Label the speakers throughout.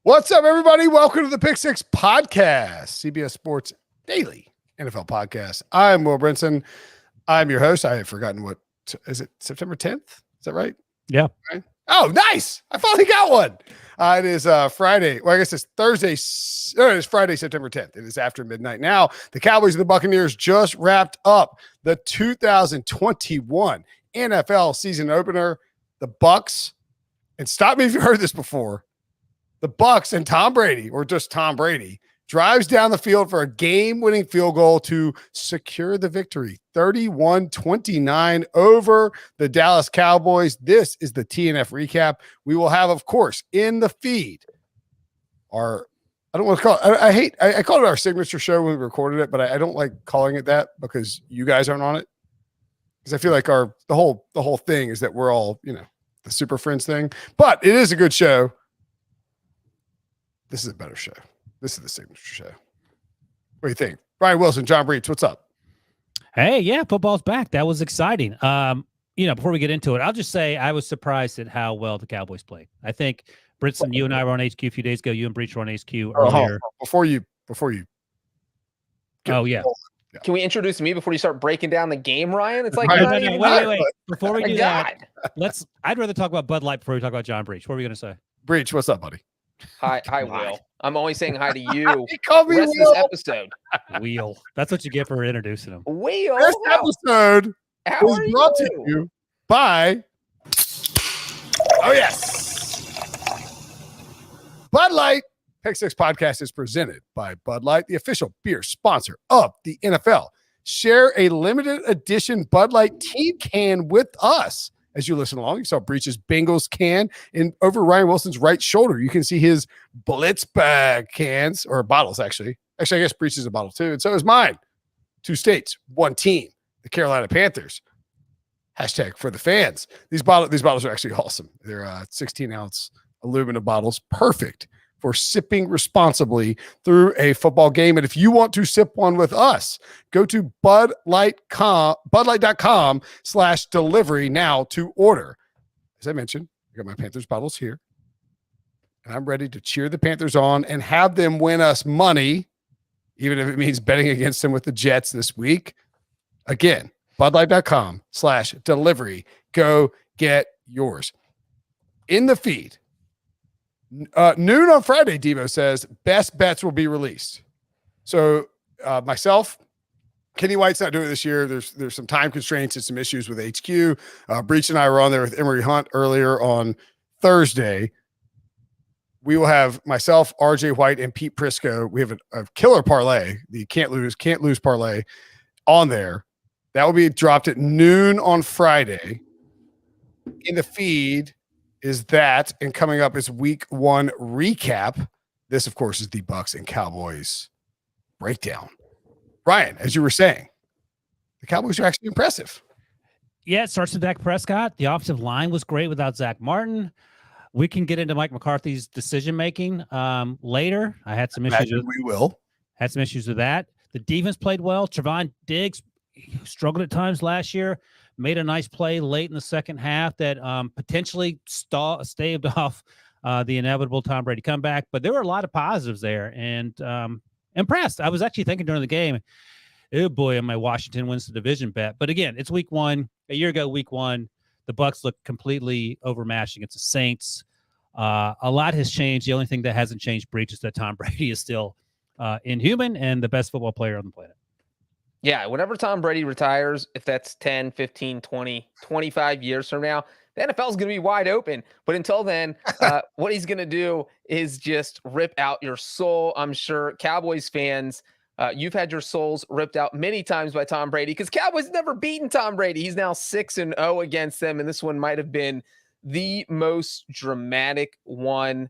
Speaker 1: What's up, everybody? Welcome to the Pick Six Podcast, CBS Sports Daily NFL Podcast. I'm Will Brinson. I'm your host. I have forgotten what is it, September 10th? Is that right?
Speaker 2: Yeah.
Speaker 1: Right. Oh, nice. I finally got one. It is Friday. Well, I guess it's Thursday. It's Friday, September 10th. It is after midnight. Now, the Cowboys and the Buccaneers just wrapped up the 2021 NFL season opener. The Bucs, and stop me if you've heard this before, the Bucs and Tom Brady, or just Tom Brady, drives down the field for a game-winning field goal to secure the victory. 31-29 over the Dallas Cowboys. This is the TNF recap. We will have, of course, in the feed our, I don't want to call it, I called it our signature show when we recorded it, but I don't like calling it that because you guys aren't on it. Because I feel like the whole thing is that we're all, the Super Friends thing. But it is a good show. This is a better show. This is the signature show. What do you think? Brian Wilson, John Breech, what's up?
Speaker 2: Hey, yeah, football's back. That was exciting. Before we get into it, I'll just say I was surprised at how well the Cowboys played. I think, Brinson, you and I were on HQ a few days ago. You and Breech were on HQ earlier.
Speaker 1: Before you.
Speaker 2: Oh, yeah.
Speaker 3: Can we introduce me before you start breaking down the game, Ryan? It's like,
Speaker 2: wait. Before we do that, I'd rather talk about Bud Light before we talk about John Breech. What were you going to say?
Speaker 1: Breech, what's up, buddy?
Speaker 3: Hi, Will. I'm only saying hi to you.
Speaker 1: He called me
Speaker 3: rest
Speaker 1: Will.
Speaker 3: of this episode.
Speaker 2: Wheel. That's what you get for introducing him.
Speaker 3: Will.
Speaker 1: This episode
Speaker 3: How
Speaker 1: is
Speaker 3: are
Speaker 1: brought
Speaker 3: you?
Speaker 1: to you by, oh yes, Bud Light. Pick Six Podcast is presented by Bud Light, the official beer sponsor of the NFL. Share a limited edition Bud Light team can with us. As you listen along, you saw Breech's Bengals can over Ryan Wilson's right shoulder. You can see his Blitz bag cans, or bottles, actually. Actually, I guess Breech is a bottle too, and so is mine. 2 states, 1 team, the Carolina Panthers. Hashtag for the fans. These bottles are actually awesome. They're 16-ounce aluminum bottles, perfect for sipping responsibly through a football game. And if you want to sip one with us, go to budlight.com/delivery now to order. As I mentioned, I got my Panthers bottles here, and I'm ready to cheer the Panthers on and have them win us money, even if it means betting against them with the Jets this week. Again, budlight.com/delivery. Go get yours. In the feed, noon on Friday, Devo says best bets will be released. So myself, Kenny White's not doing it this year. There's some time constraints and some issues with HQ. Breech and I were on there with Emery Hunt earlier on Thursday. We will have myself, RJ White, and Pete Prisco. We have a killer parlay, the can't lose parlay on there. That will be dropped at noon on Friday. In the feed is that, and coming up is week 1 recap. This, of course, is the Bucs and Cowboys breakdown. Ryan, as you were saying, the Cowboys are actually impressive.
Speaker 2: Yeah, it starts with Dak Prescott. The offensive line was great without Zach Martin. We can get into Mike McCarthy's decision-making later. I had some issues.
Speaker 1: We will.
Speaker 2: Had some issues with that. The defense played well. Trevon Diggs struggled at times last year. Made a nice play late in the second half that potentially staved off the inevitable Tom Brady comeback. But there were a lot of positives there, and impressed. I was actually thinking during the game, oh boy, am I Washington wins the division bet. But again, it's week 1. A year ago, week 1, the Bucs looked completely overmatched against the Saints. A lot has changed. The only thing that hasn't changed, Breech, is that Tom Brady is still inhuman and the best football player on the planet.
Speaker 3: Yeah, whenever Tom Brady retires, if that's 10, 15, 20, 25 years from now, the NFL is going to be wide open. But until then, what he's going to do is just rip out your soul. I'm sure Cowboys fans, you've had your souls ripped out many times by Tom Brady because Cowboys never beaten Tom Brady. He's now 6-0 against them, and this one might have been the most dramatic one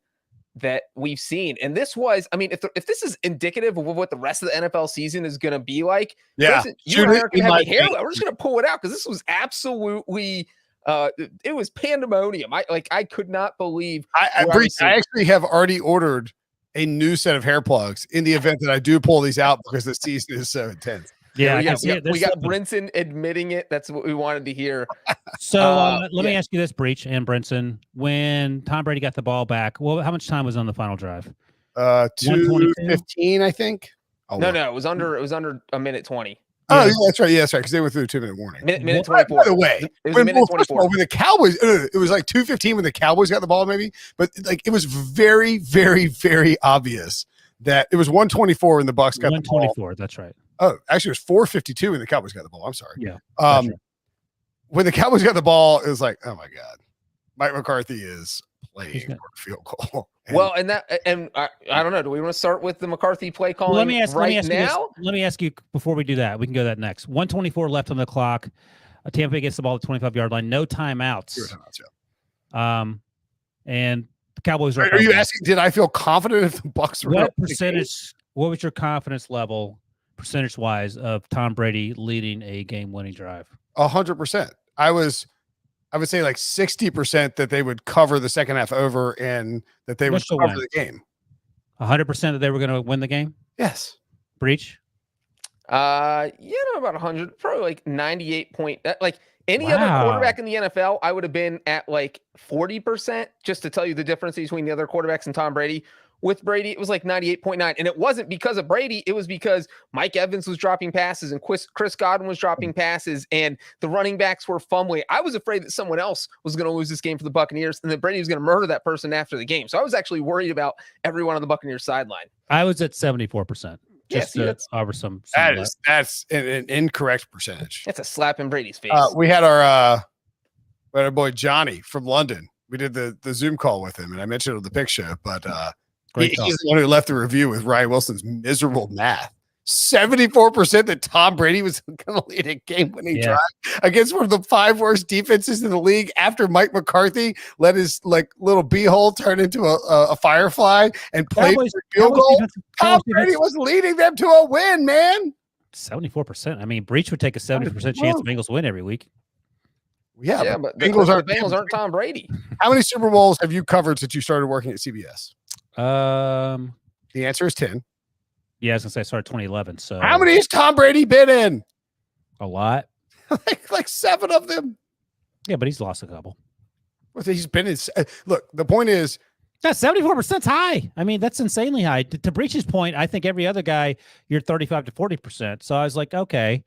Speaker 3: that we've seen. And this was, I mean, if this is indicative of what the rest of the NFL season is going to be like,
Speaker 1: yeah,
Speaker 3: you and I are going to have the hair. We're just going to pull it out because this was absolutely, it was pandemonium. I could not believe.
Speaker 1: I actually have already ordered a new set of hair plugs in the event that I do pull these out because the season is so intense.
Speaker 2: Yeah,
Speaker 3: we got Brinson admitting it. That's what we wanted to hear.
Speaker 2: So let me ask you this, Breech and Brinson. When Tom Brady got the ball back, well, how much time was on the final drive?
Speaker 1: 2:15, I think.
Speaker 3: No, it was under a minute 20.
Speaker 1: Oh, yeah, that's right. Yeah, that's right. Because they went through a 2-minute warning.
Speaker 3: Minute 24.
Speaker 1: By the way,
Speaker 3: it was a minute 24.
Speaker 1: When the Cowboys, it was like 2:15 when the Cowboys got the ball, maybe. But like it was very, very, very obvious that it was 1:24 when the Bucs got the ball.
Speaker 2: 1:24. That's right.
Speaker 1: Oh, actually, it was 4:52 when the Cowboys got the ball. I'm sorry.
Speaker 2: Yeah.
Speaker 1: Right. When the Cowboys got the ball, it was like, oh my God, Mike McCarthy is playing for a field goal.
Speaker 3: And I don't know. Do we want to start with the McCarthy play calling?
Speaker 2: Well, let me ask
Speaker 3: now.
Speaker 2: Let me ask you before we do that. We can go that next. 1:24 left on the clock. Tampa Bay gets the ball at the 25-yard line. No timeouts.
Speaker 1: 0 timeouts, yeah.
Speaker 2: And the Cowboys
Speaker 1: are you asking? Did I feel confident if the Bucs were
Speaker 2: what percentage? What was your confidence level, percentage-wise, of Tom Brady leading a game-winning drive?
Speaker 1: 100%. I would say like 60% that they would cover the second half over and that they would cover the game.
Speaker 2: 100% that they were going to win the game?
Speaker 1: Yes.
Speaker 2: Breech?
Speaker 3: About 100, probably like 98 point. Like any other quarterback in the NFL, I would have been at like 40%, just to tell you the difference between the other quarterbacks and Tom Brady. With Brady, it was like 98.9. And it wasn't because of Brady. It was because Mike Evans was dropping passes and Chris Godwin was dropping passes and the running backs were fumbling. I was afraid that someone else was going to lose this game for the Buccaneers and that Brady was going to murder that person after the game. So I was actually worried about everyone on the Buccaneers sideline.
Speaker 2: I was at 74%. Just to offer some
Speaker 1: that's an incorrect percentage.
Speaker 3: That's a slap in Brady's face.
Speaker 1: We had our boy Johnny from London. We did the Zoom call with him, and I mentioned it on the Pick Show, but he's the one who left the review with Ryan Wilson's miserable math. 74% that Tom Brady was going to lead a game-winning drive against one of the 5 worst defenses in the league after Mike McCarthy let his like little beehole turn into a firefly and played for field goal. Tom Brady was leading them to a win, man.
Speaker 2: 74%. I mean, Breech would take a 70% chance the Bengals win every week.
Speaker 1: Yeah,
Speaker 3: but the Bengals aren't Tom Brady.
Speaker 1: How many Super Bowls have you covered since you started working at CBS? The answer is 10.
Speaker 2: Yeah, I was gonna say I started 2011. So
Speaker 1: how many has Tom Brady been in?
Speaker 2: A lot.
Speaker 1: like 7 of them.
Speaker 2: Yeah, but he's lost a couple.
Speaker 1: Well, he's been in. Look, the point is
Speaker 2: that 74% is high. I mean, that's insanely high. To Breech's point, I think every other guy you're 35 to 40%. So I was like, okay.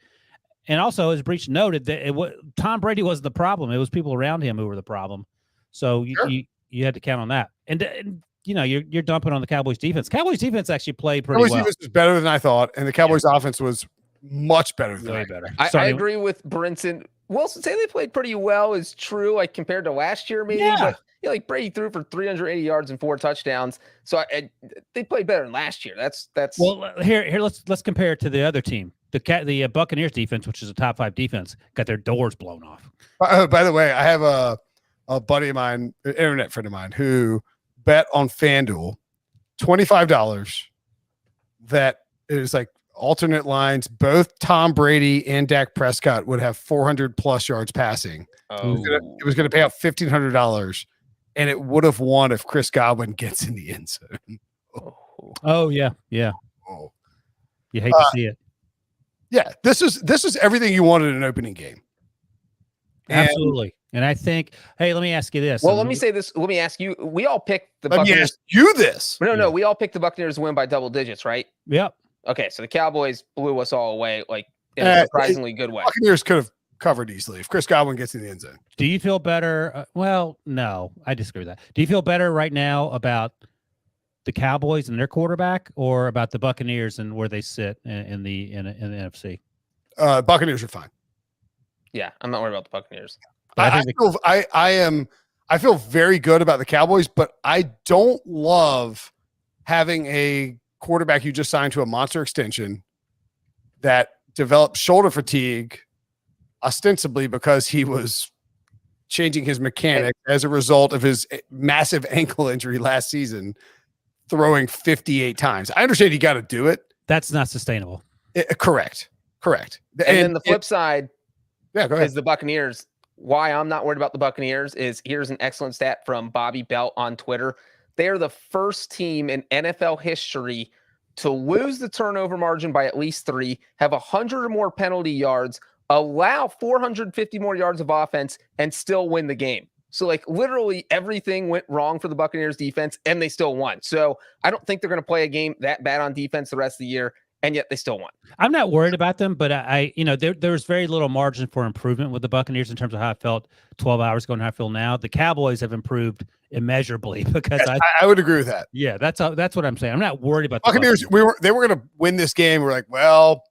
Speaker 2: And also, as Breech noted, that Tom Brady wasn't the problem. It was people around him who were the problem. So you had to count on that. And you know, you're dumping on the Cowboys defense. Cowboys defense actually played pretty well.
Speaker 1: Cowboys defense was better than I thought, and the Cowboys offense was much better than
Speaker 2: way better.
Speaker 3: I agree with Brinson. Wilson say they played pretty well is true, like compared to last year, maybe.
Speaker 2: Yeah.
Speaker 3: But like Brady threw for 380 yards and 4 touchdowns, so they played better than last year. That's
Speaker 2: well. Here, let's compare it to the other team. The Buccaneers defense, which is a top 5 defense, got their doors blown off.
Speaker 1: By the way, I have a buddy of mine, an internet friend of mine, who bet on FanDuel $25 that it was like alternate lines. Both Tom Brady and Dak Prescott would have 400 plus yards passing. It was going to pay out $1,500, and it would have won if Chris Godwin gets in the end zone.
Speaker 2: Oh yeah.
Speaker 1: Oh,
Speaker 2: you hate to see it.
Speaker 1: Yeah, this is everything you wanted in an opening game.
Speaker 2: Absolutely. And I think, hey, let me ask you this.
Speaker 3: Well, let me say this. Let me ask you. We all picked the Buccaneers.
Speaker 1: Let me ask you this.
Speaker 3: No. We all picked the Buccaneers to win by double digits, right?
Speaker 2: Yep.
Speaker 3: Okay, so the Cowboys blew us all away, like in a surprisingly good way.
Speaker 1: Buccaneers could have covered easily if Chris Godwin gets in the end zone.
Speaker 2: Do you feel better? Well, no, I disagree with that. Do you feel better right now about the Cowboys and their quarterback, or about the Buccaneers and where they sit in the NFC?
Speaker 1: Buccaneers are fine.
Speaker 3: Yeah, I'm not worried about the Buccaneers.
Speaker 1: I feel very good about the Cowboys, but I don't love having a quarterback you just signed to a monster extension that developed shoulder fatigue ostensibly because he was changing his mechanics as a result of his massive ankle injury last season, throwing 58 times. I understand you got to do it.
Speaker 2: That's not sustainable.
Speaker 1: Correct.
Speaker 3: And then the flip side
Speaker 1: go ahead.
Speaker 3: is the Buccaneers. Why I'm not worried about the Buccaneers is here's an excellent stat from Bobby Belt on Twitter. They are the first team in NFL history to lose the turnover margin by at least 3, have 100 or more penalty yards, allow 450 more yards of offense, and still win the game. So, like, literally everything went wrong for the Buccaneers defense, and they still won. So I don't think they're going to play a game that bad on defense the rest of the year, and yet they still won.
Speaker 2: I'm not worried about them, but there's very little margin for improvement with the Buccaneers in terms of how I felt 12 hours ago and how I feel now. The Cowboys have improved immeasurably because
Speaker 1: I would agree with that.
Speaker 2: Yeah, that's what I'm saying. I'm not worried about
Speaker 1: Buccaneers. They were going to win this game. We're like, well,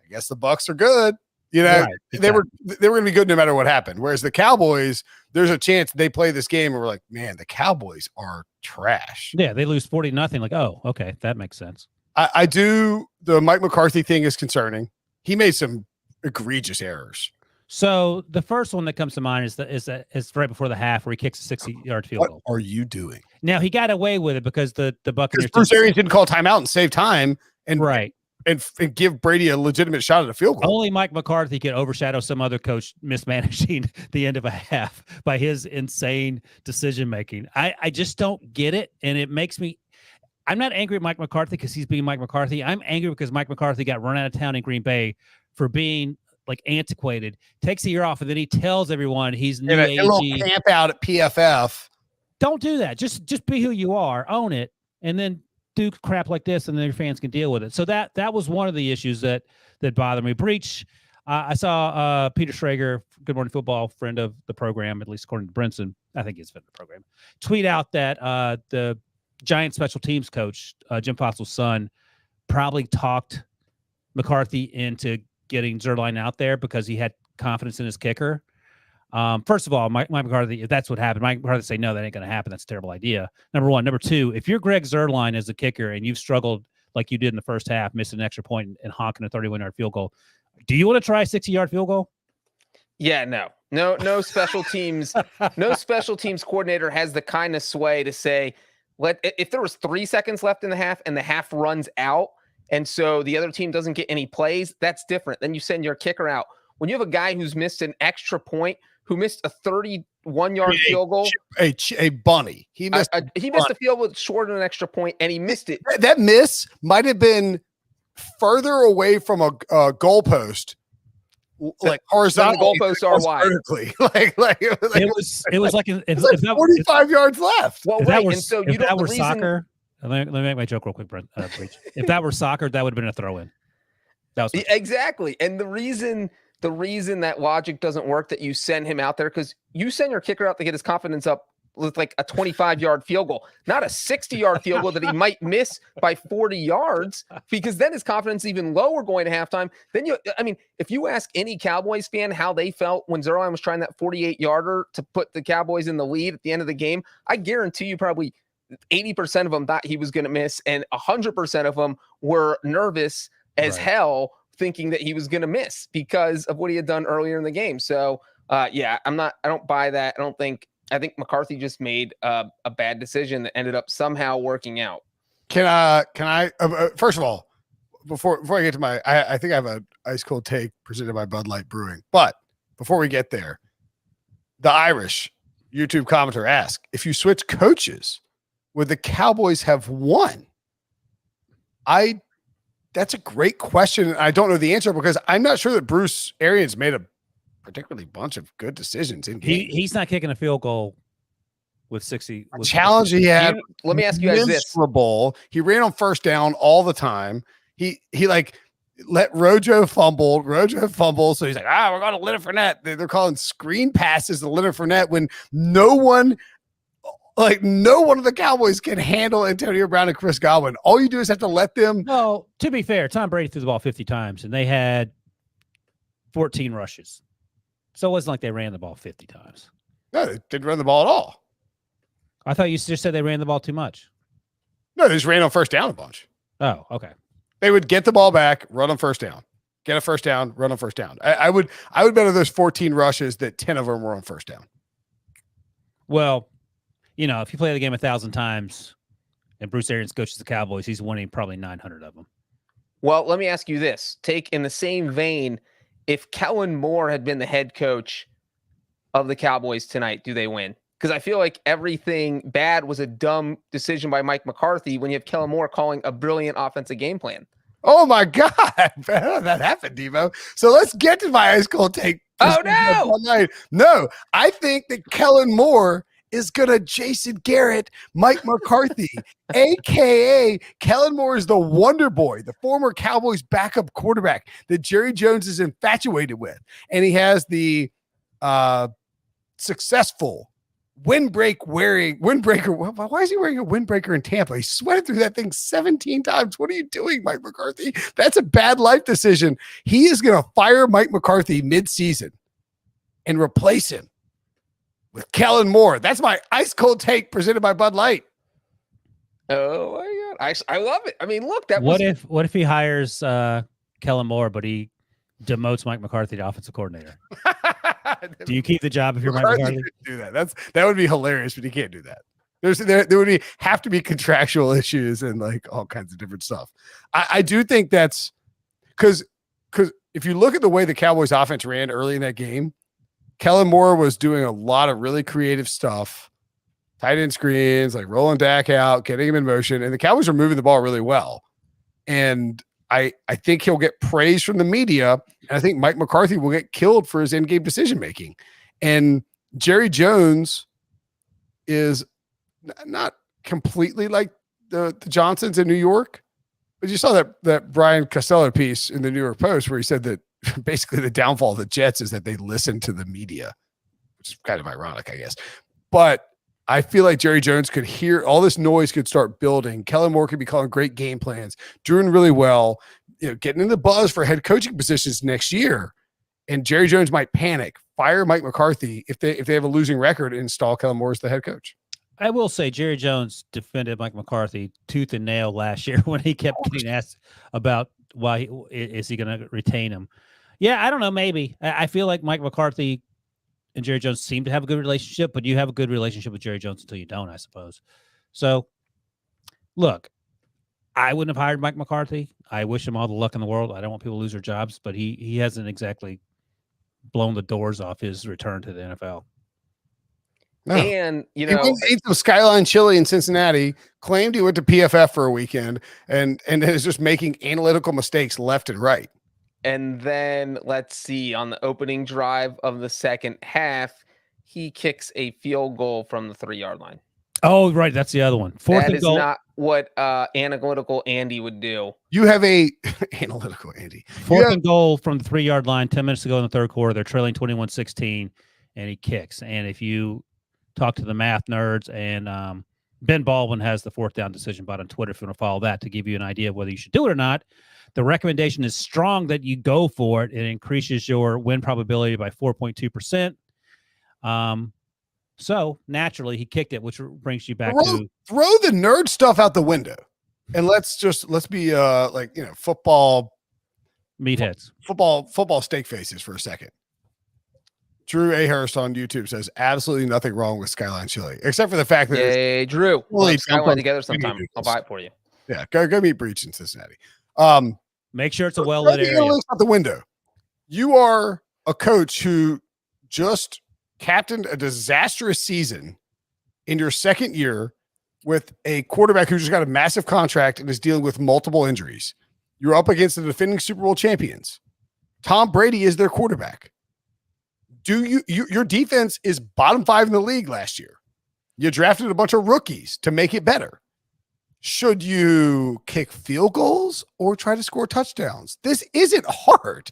Speaker 1: I guess the Bucs are good. You know,
Speaker 2: Right, exactly.
Speaker 1: they were going to be good no matter what happened. Whereas the Cowboys, there's a chance they play this game and we're like, man, the Cowboys are trash.
Speaker 2: Yeah, they lose 40-0. Like, oh, okay, that makes sense.
Speaker 1: I do. The Mike McCarthy thing is concerning. He made some egregious errors.
Speaker 2: So the first one that comes to mind is right before the half where he kicks a 60-yard field goal.
Speaker 1: What are you doing?
Speaker 2: Now he got away with it because the Buccaneers.
Speaker 1: Bruce Arians didn't call timeout and save time and
Speaker 2: right.
Speaker 1: And give Brady a legitimate shot at a field goal.
Speaker 2: Only Mike McCarthy could overshadow some other coach mismanaging the end of a half by his insane decision making. I just don't get it, and it makes me. I'm not angry at Mike McCarthy because he's being Mike McCarthy. I'm angry because Mike McCarthy got run out of town in Green Bay for being like antiquated. Takes a year off, and then he tells everyone he's new
Speaker 1: a little camp out at PFF.
Speaker 2: Don't do that. Just be who you are. Own it, and then do crap like this, and then your fans can deal with it. So that was one of the issues that bothered me. Breech, I saw Peter Schrager, Good Morning Football, friend of the program, at least according to Brinson, I think he's a friend of the program, tweet out that the Giants special teams coach, Jim Fossil's son, probably talked McCarthy into getting Zerline out there because he had confidence in his kicker. First of all, Mike McCarthy, if that's what happened, Mike McCarthy say, no, that ain't going to happen. That's a terrible idea. Number one. Number two, if you're Greg Zerline as a kicker and you've struggled like you did in the first half, missing an extra point and honking a 31-yard field goal, do you want to try a 60-yard field goal?
Speaker 3: Yeah, no special teams, no special teams coordinator has the kind of sway to say, if there was 3 seconds left in the half and the half runs out, and so the other team doesn't get any plays, that's different. Then you send your kicker out. When you have a guy who's missed an extra point, who missed a 31-yard field goal,
Speaker 1: a bunny. He missed
Speaker 3: a field goal short of an extra point, and he missed it.
Speaker 1: That miss might have been further away from a goalpost, like horizontal.
Speaker 3: The goalposts are wide.
Speaker 1: Vertically,
Speaker 2: it was like
Speaker 1: 45 yards left.
Speaker 3: Well,
Speaker 2: if
Speaker 3: right.
Speaker 2: that were,
Speaker 3: and so
Speaker 2: if that were soccer, let me make my joke real quick, Brent. If that were soccer, that would have been a throw-in. That was
Speaker 3: exactly, and the reason that logic doesn't work, that you send him out there, because you send your kicker out to get his confidence up with like a 25-yard field goal, not a 60-yard field goal that he might miss by 40 yards, because then his confidence is even lower going to halftime. Then if you ask any Cowboys fan how they felt when Zerline was trying that 48-yarder to put the Cowboys in the lead at the end of the game, I guarantee you probably 80% of them thought he was going to miss, and 100% of them were nervous as hell, thinking that he was going to miss because of what he had done earlier in the game. So, I don't buy that. I think McCarthy just made a bad decision that ended up somehow working out.
Speaker 1: Can I first of all, before I get to I think I have an ice cold take presented by Bud Light Brewing. But before we get there, the Irish YouTube commenter asked, if you switch coaches, would the Cowboys have won? That's a great question. I don't know the answer because I'm not sure that Bruce Arians made a particularly bunch of good decisions in game.
Speaker 2: He's not kicking a field goal with 60.
Speaker 1: Challenge he had.
Speaker 3: Let me ask you guys this.
Speaker 1: He ran on first down all the time. He let Rojo fumble. So he's like, we're going to Leonard Fournette. They're calling screen passes to Leonard Fournette when no one of the Cowboys can handle Antonio Brown and Chris Godwin. All you do is have to let them.
Speaker 2: Well, to be fair, Tom Brady threw the ball 50 times and they had 14 rushes. So it wasn't like they ran the ball 50 times.
Speaker 1: No, they didn't run the ball at all.
Speaker 2: I thought you just said they ran the ball too much.
Speaker 1: No, they just ran on first down a bunch.
Speaker 2: Oh, okay.
Speaker 1: They would get the ball back, run on first down. Get a first down, run on first down. I would bet of those 14 rushes that 10 of them were on first down.
Speaker 2: Well, if you play the game 1,000 times and Bruce Arians coaches the Cowboys, he's winning probably 900 of them.
Speaker 3: Well, let me ask you this. Take in the same vein, if Kellen Moore had been the head coach of the Cowboys tonight, do they win? Because I feel like everything bad was a dumb decision by Mike McCarthy when you have Kellen Moore calling a brilliant offensive game plan.
Speaker 1: Oh my God, that happened, Devo. So let's get to my ice cold take.
Speaker 3: Oh no!
Speaker 1: No, I think that Kellen Moore is gonna Jason Garrett Mike McCarthy, aka Kellen Moore is the Wonder Boy, the former Cowboys backup quarterback that Jerry Jones is infatuated with, and he has the successful windbreaker. Why is he wearing a windbreaker in Tampa? He sweated through that thing 17 times. What are you doing, Mike McCarthy? That's a bad life decision. He is going to fire Mike McCarthy mid-season and replace him with Kellen Moore. That's my ice cold take presented by Bud Light.
Speaker 3: Oh my God. I love it. I mean, look,
Speaker 2: what if he hires Kellen Moore, but he demotes Mike McCarthy to offensive coordinator? Do you keep the job if you're Mike McCarthy?
Speaker 1: Do that. That would be hilarious, but you can't do that. There would have to be contractual issues and like all kinds of different stuff. I do think that's because if you look at the way the Cowboys offense ran early in that game, Kellen Moore was doing a lot of really creative stuff, tight end screens, like rolling Dak out, getting him in motion, and the Cowboys are moving the ball really well. And I think he'll get praise from the media, and I think Mike McCarthy will get killed for his in-game decision-making. And Jerry Jones is not completely like the Johnsons in New York, but you saw that Brian Costello piece in the New York Post where he said that basically the downfall of the Jets is that they listen to the media, which is kind of ironic, I guess. But I feel like Jerry Jones could hear all this noise could start building. Kellen Moore could be calling great game plans, doing really well, getting in the buzz for head coaching positions next year. And Jerry Jones might panic, fire Mike McCarthy if they have a losing record, and install Kellen Moore as the head coach.
Speaker 2: I will say Jerry Jones defended Mike McCarthy tooth and nail last year when he kept getting asked about why is he going to retain him. Yeah, I don't know. Maybe I feel like Mike McCarthy and Jerry Jones seem to have a good relationship, but you have a good relationship with Jerry Jones until you don't, I suppose. So, look, I wouldn't have hired Mike McCarthy. I wish him all the luck in the world. I don't want people to lose their jobs, but he hasn't exactly blown the doors off his return to the NFL.
Speaker 3: No. And,
Speaker 1: he ate some Skyline chili in Cincinnati, claimed he went to PFF for a weekend, and is just making analytical mistakes left and right.
Speaker 3: And then let's see, on the opening drive of the second half, he kicks a field goal from the 3-yard line.
Speaker 2: Oh, right. That's the other one.
Speaker 3: That is not what analytical Andy would do.
Speaker 1: You have a analytical Andy.
Speaker 2: Fourth and goal from the 3-yard line, 10 minutes to go in the third quarter. They're trailing 21-16, and he kicks. And if you talk to the math nerds, and Ben Baldwin has the fourth down decision bot on Twitter if you want to follow that to give you an idea of whether you should do it or not. The recommendation is strong that you go for it. It increases your win probability by 4.2%. So naturally he kicked it, which brings you back to
Speaker 1: throw the nerd stuff out the window, and let's be football
Speaker 2: meatheads,
Speaker 1: football steak faces for a second. Drew Ahurst on YouTube says absolutely nothing wrong with Skyline chili, except for the fact that
Speaker 3: hey Drew,
Speaker 1: really
Speaker 3: Skyline together sometime. I'll buy it for you.
Speaker 1: Yeah, go meet Breech in Cincinnati.
Speaker 2: Make sure it's a well-lit area.
Speaker 1: Out the window. You are a coach who just captained a disastrous season in your second year with a quarterback who just got a massive contract and is dealing with multiple injuries. You're up against the defending Super Bowl champions. Tom Brady is their quarterback. Your defense is bottom 5 in the league last year. You drafted a bunch of rookies to make it better. Should you kick field goals or try to score touchdowns? This isn't hard.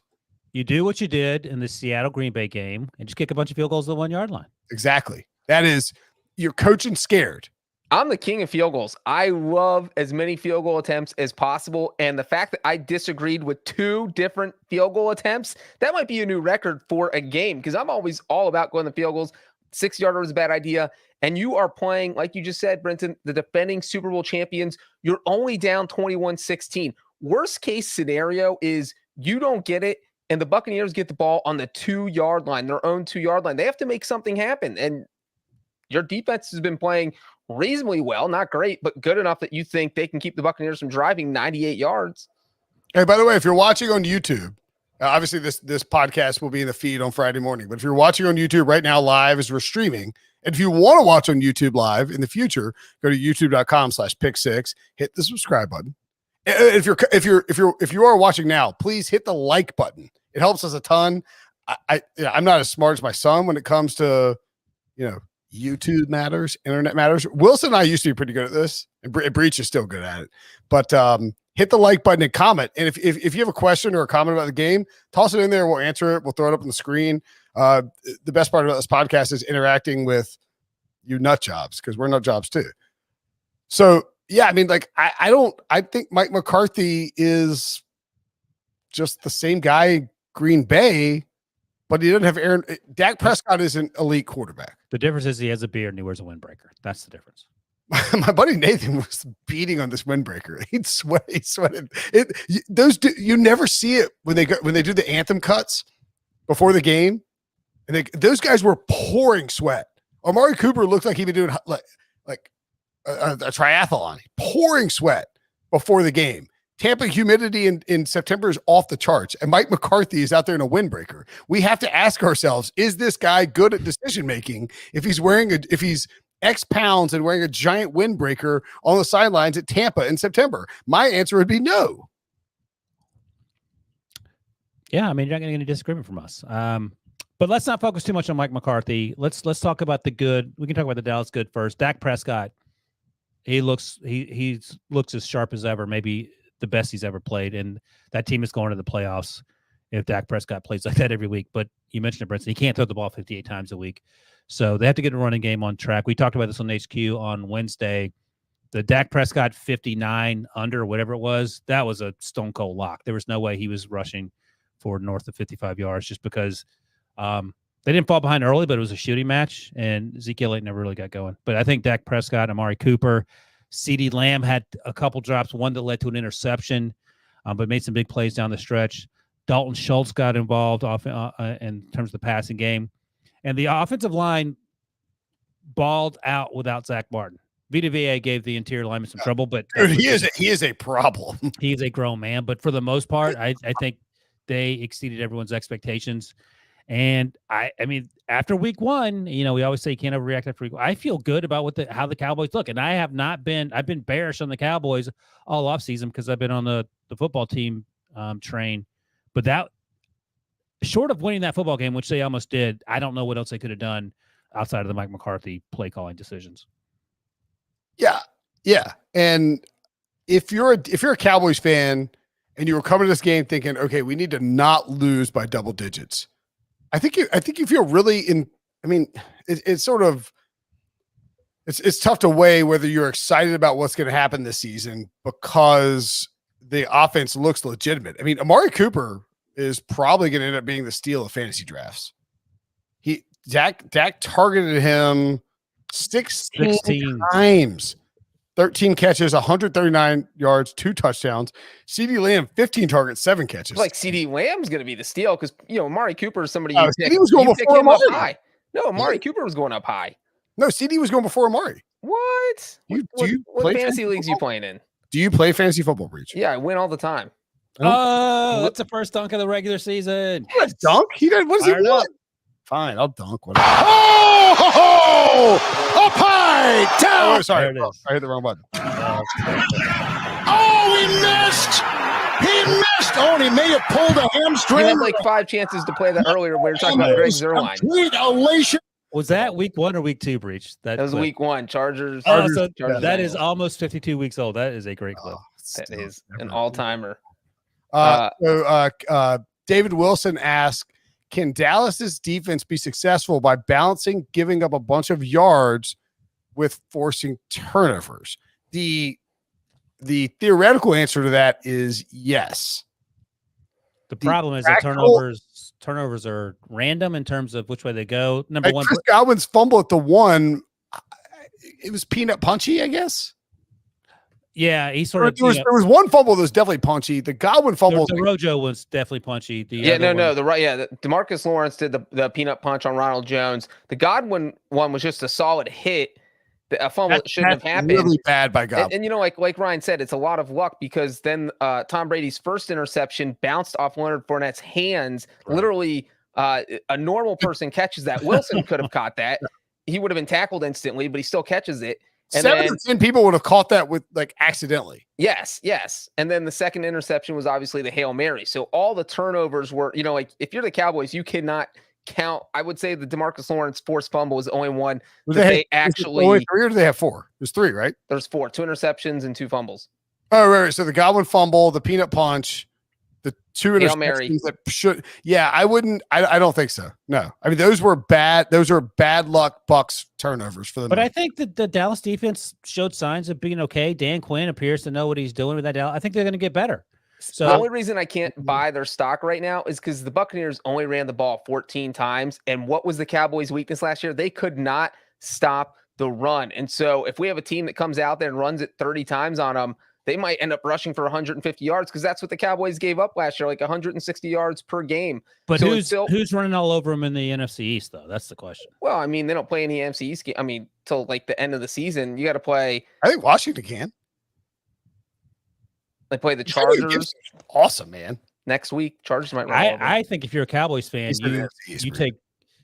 Speaker 2: You do what you did in the Seattle Green Bay game and just kick a bunch of field goals to the 1-yard line.
Speaker 1: Exactly. That is, you're coaching scared.
Speaker 3: I'm the king of field goals. I love as many field goal attempts as possible. And the fact that I disagreed with 2 different field goal attempts, that might be a new record for a game because I'm always all about going to field goals. 6-yarder is a bad idea. And you are playing, like you just said, Brinson, the defending Super Bowl champions. You're only down 21-16. Worst case scenario is you don't get it, and the Buccaneers get the ball on the 2-yard line, their own 2-yard line. They have to make something happen. And your defense has been playing reasonably well, not great, but good enough that you think they can keep the Buccaneers from driving 98 yards.
Speaker 1: Hey, by the way, if you're watching on YouTube, obviously this podcast will be in the feed on Friday morning, but if you're watching on YouTube right now live as we're streaming, And if you want to watch on YouTube live in the future, go to youtube.com/pick6, hit the subscribe button. If you are watching now, please hit the like button. It helps us a ton. I'm not as smart as my son when it comes to, YouTube matters, internet matters. Wilson and I used to be pretty good at this, and Breech is still good at it. But hit the like button and comment. And if you have a question or a comment about the game, toss it in there. We'll answer it. We'll throw it up on the screen. The best part about this podcast is interacting with you nut jobs, because we're nut jobs too. So yeah, I mean, I think Mike McCarthy is just the same guy, Green Bay, but he doesn't have Dak Prescott is an elite quarterback.
Speaker 2: The difference is he has a beard and he wears a windbreaker. That's the difference.
Speaker 1: My buddy Nathan was beating on this windbreaker. He sweated. You never see it when they do the anthem cuts before the game, and those guys were pouring sweat. Amari Cooper looked like he'd been doing like a triathlon, pouring sweat before the game. Tampa humidity in September is off the charts, and Mike McCarthy is out there in a windbreaker. We have to ask ourselves: is this guy good at decision making? If he's X pounds and wearing a giant windbreaker on the sidelines at Tampa in September? My answer would be no.
Speaker 2: Yeah, I mean, you're not going to get any disagreement from us. But let's not focus too much on Mike McCarthy. Let's talk about the good. We can talk about the Dallas good first. Dak Prescott, he looks as sharp as ever, maybe the best he's ever played, and that team is going to the playoffs if Dak Prescott plays like that every week. But you mentioned it, Brinson. He can't throw the ball 58 times a week. So they have to get a running game on track. We talked about this on HQ on Wednesday. The Dak Prescott 59 under, whatever it was, that was a stone cold lock. There was no way he was rushing for north of 55 yards just because they didn't fall behind early, but it was a shooting match, and Ezekiel Elliott never really got going. But I think Dak Prescott, Amari Cooper, CeeDee Lamb had a couple drops, one that led to an interception, but made some big plays down the stretch. Dalton Schultz got involved in terms of the passing game. And the offensive line balled out without Zach Martin. Vita Vea gave the interior lineman some trouble, but
Speaker 1: dude, he is a problem.
Speaker 2: He's a grown man, but for the most part, I think they exceeded everyone's expectations. And I mean, after week one, we always say you can't overreact after week one. I feel good about how the Cowboys look. And I've been bearish on the Cowboys all offseason because I've been on the football team train. But that, short of winning that football game, which they almost did, I don't know what else they could have done outside of the Mike McCarthy play calling decisions.
Speaker 1: Yeah. And if you're a Cowboys fan and you were coming to this game thinking, okay, we need to not lose by double digits, I think you feel really it's tough to weigh whether you're excited about what's going to happen this season because the offense looks legitimate. I mean, Amari Cooper is probably going to end up being the steal of fantasy drafts. Dak targeted him 16 times, 13 catches, 139 yards, 2 touchdowns. CeeDee Lamb, 15 targets, 7 catches.
Speaker 3: Like CeeDee Lamb's going to be the steal because Amari Cooper is somebody
Speaker 1: CeeDee was going before Amari.
Speaker 3: High. No, Amari Cooper was going up high.
Speaker 1: No, CeeDee was going before Amari.
Speaker 3: What? What fantasy leagues are you playing in? Do
Speaker 1: you play fantasy football, Breech?
Speaker 3: Yeah, I win all the time.
Speaker 2: Oh, that's the first dunk of the regular season.
Speaker 1: What, dunk? He did. What does he want? Fine, I'll dunk. Whatever.
Speaker 4: Oh! Up high! Down!
Speaker 1: Oh, sorry. I hit the wrong button.
Speaker 4: Oh, he missed! He missed! Oh, and he may have pulled a hamstring.
Speaker 3: He had like 5 chances to play that earlier. We were talking about Greg Zuerlein.
Speaker 4: Complete elation.
Speaker 2: Was that week 1 or week 2, Breech?
Speaker 3: That was week 1. Chargers.
Speaker 2: So that is almost 52 weeks old. That is a great clip.
Speaker 3: That is an all-timer.
Speaker 1: David Wilson asked, can Dallas's defense be successful by balancing giving up a bunch of yards with forcing turnovers? The theoretical answer to that is yes.
Speaker 2: The problem is that turnovers are random in terms of which way they go. Number one,
Speaker 1: Chris Godwin's fumble at the 1, it was peanut punchy, I guess.
Speaker 2: Yeah, he sort of.
Speaker 1: There was one fumble that was definitely punchy. The Godwin fumble.
Speaker 2: The Rojo was definitely punchy.
Speaker 3: DeMarcus Lawrence did the peanut punch on Ronald Jones. The Godwin one was just a solid hit. A fumble shouldn't have happened.
Speaker 1: Really bad by Godwin.
Speaker 3: And like Ryan said, it's a lot of luck because then Tom Brady's first interception bounced off Leonard Fournette's hands. Right. Literally, a normal person catches that. Wilson could have caught that. he would have been tackled instantly, but he still catches it. And
Speaker 1: 7 to 10 people would have caught that with like accidentally.
Speaker 3: Yes. And then the second interception was obviously the Hail Mary. So all the turnovers were, like if you're the Cowboys, you cannot count. I would say the DeMarcus Lawrence forced fumble was the only one that they actually.
Speaker 1: Only 3 or do they have 4? There's 3, right?
Speaker 3: There's 4, 2 interceptions and 2 fumbles.
Speaker 1: Oh, right. So the Godwin fumble, the peanut punch, the 2
Speaker 3: Hail Mary.
Speaker 1: interceptions that should. Yeah, I wouldn't. I don't think so. No, I mean those were bad. Those are bad luck Bucs turnovers for them.
Speaker 2: But I think that the Dallas defense showed signs of being okay. Dan Quinn appears to know what he's doing with that Dallas. I think they're going to get better. So
Speaker 3: the only reason I can't buy their stock right now is because the Buccaneers only ran the ball 14 times. And what was the Cowboys' weakness last year? They could not stop the run. And so if we have a team that comes out there and runs it 30 times on them, they might end up rushing for 150 yards because that's what the Cowboys gave up last year, like 160 yards per game.
Speaker 2: But
Speaker 3: so
Speaker 2: who's running all over them in the NFC East, though? That's the question.
Speaker 3: Well, I mean, they don't play any NFC East game. I mean, till like the end of the season, you got to play.
Speaker 1: I think Washington can.
Speaker 3: They play the Chargers.
Speaker 1: Awesome, man.
Speaker 3: Next week, Chargers might run over.
Speaker 2: I think if you're a Cowboys fan,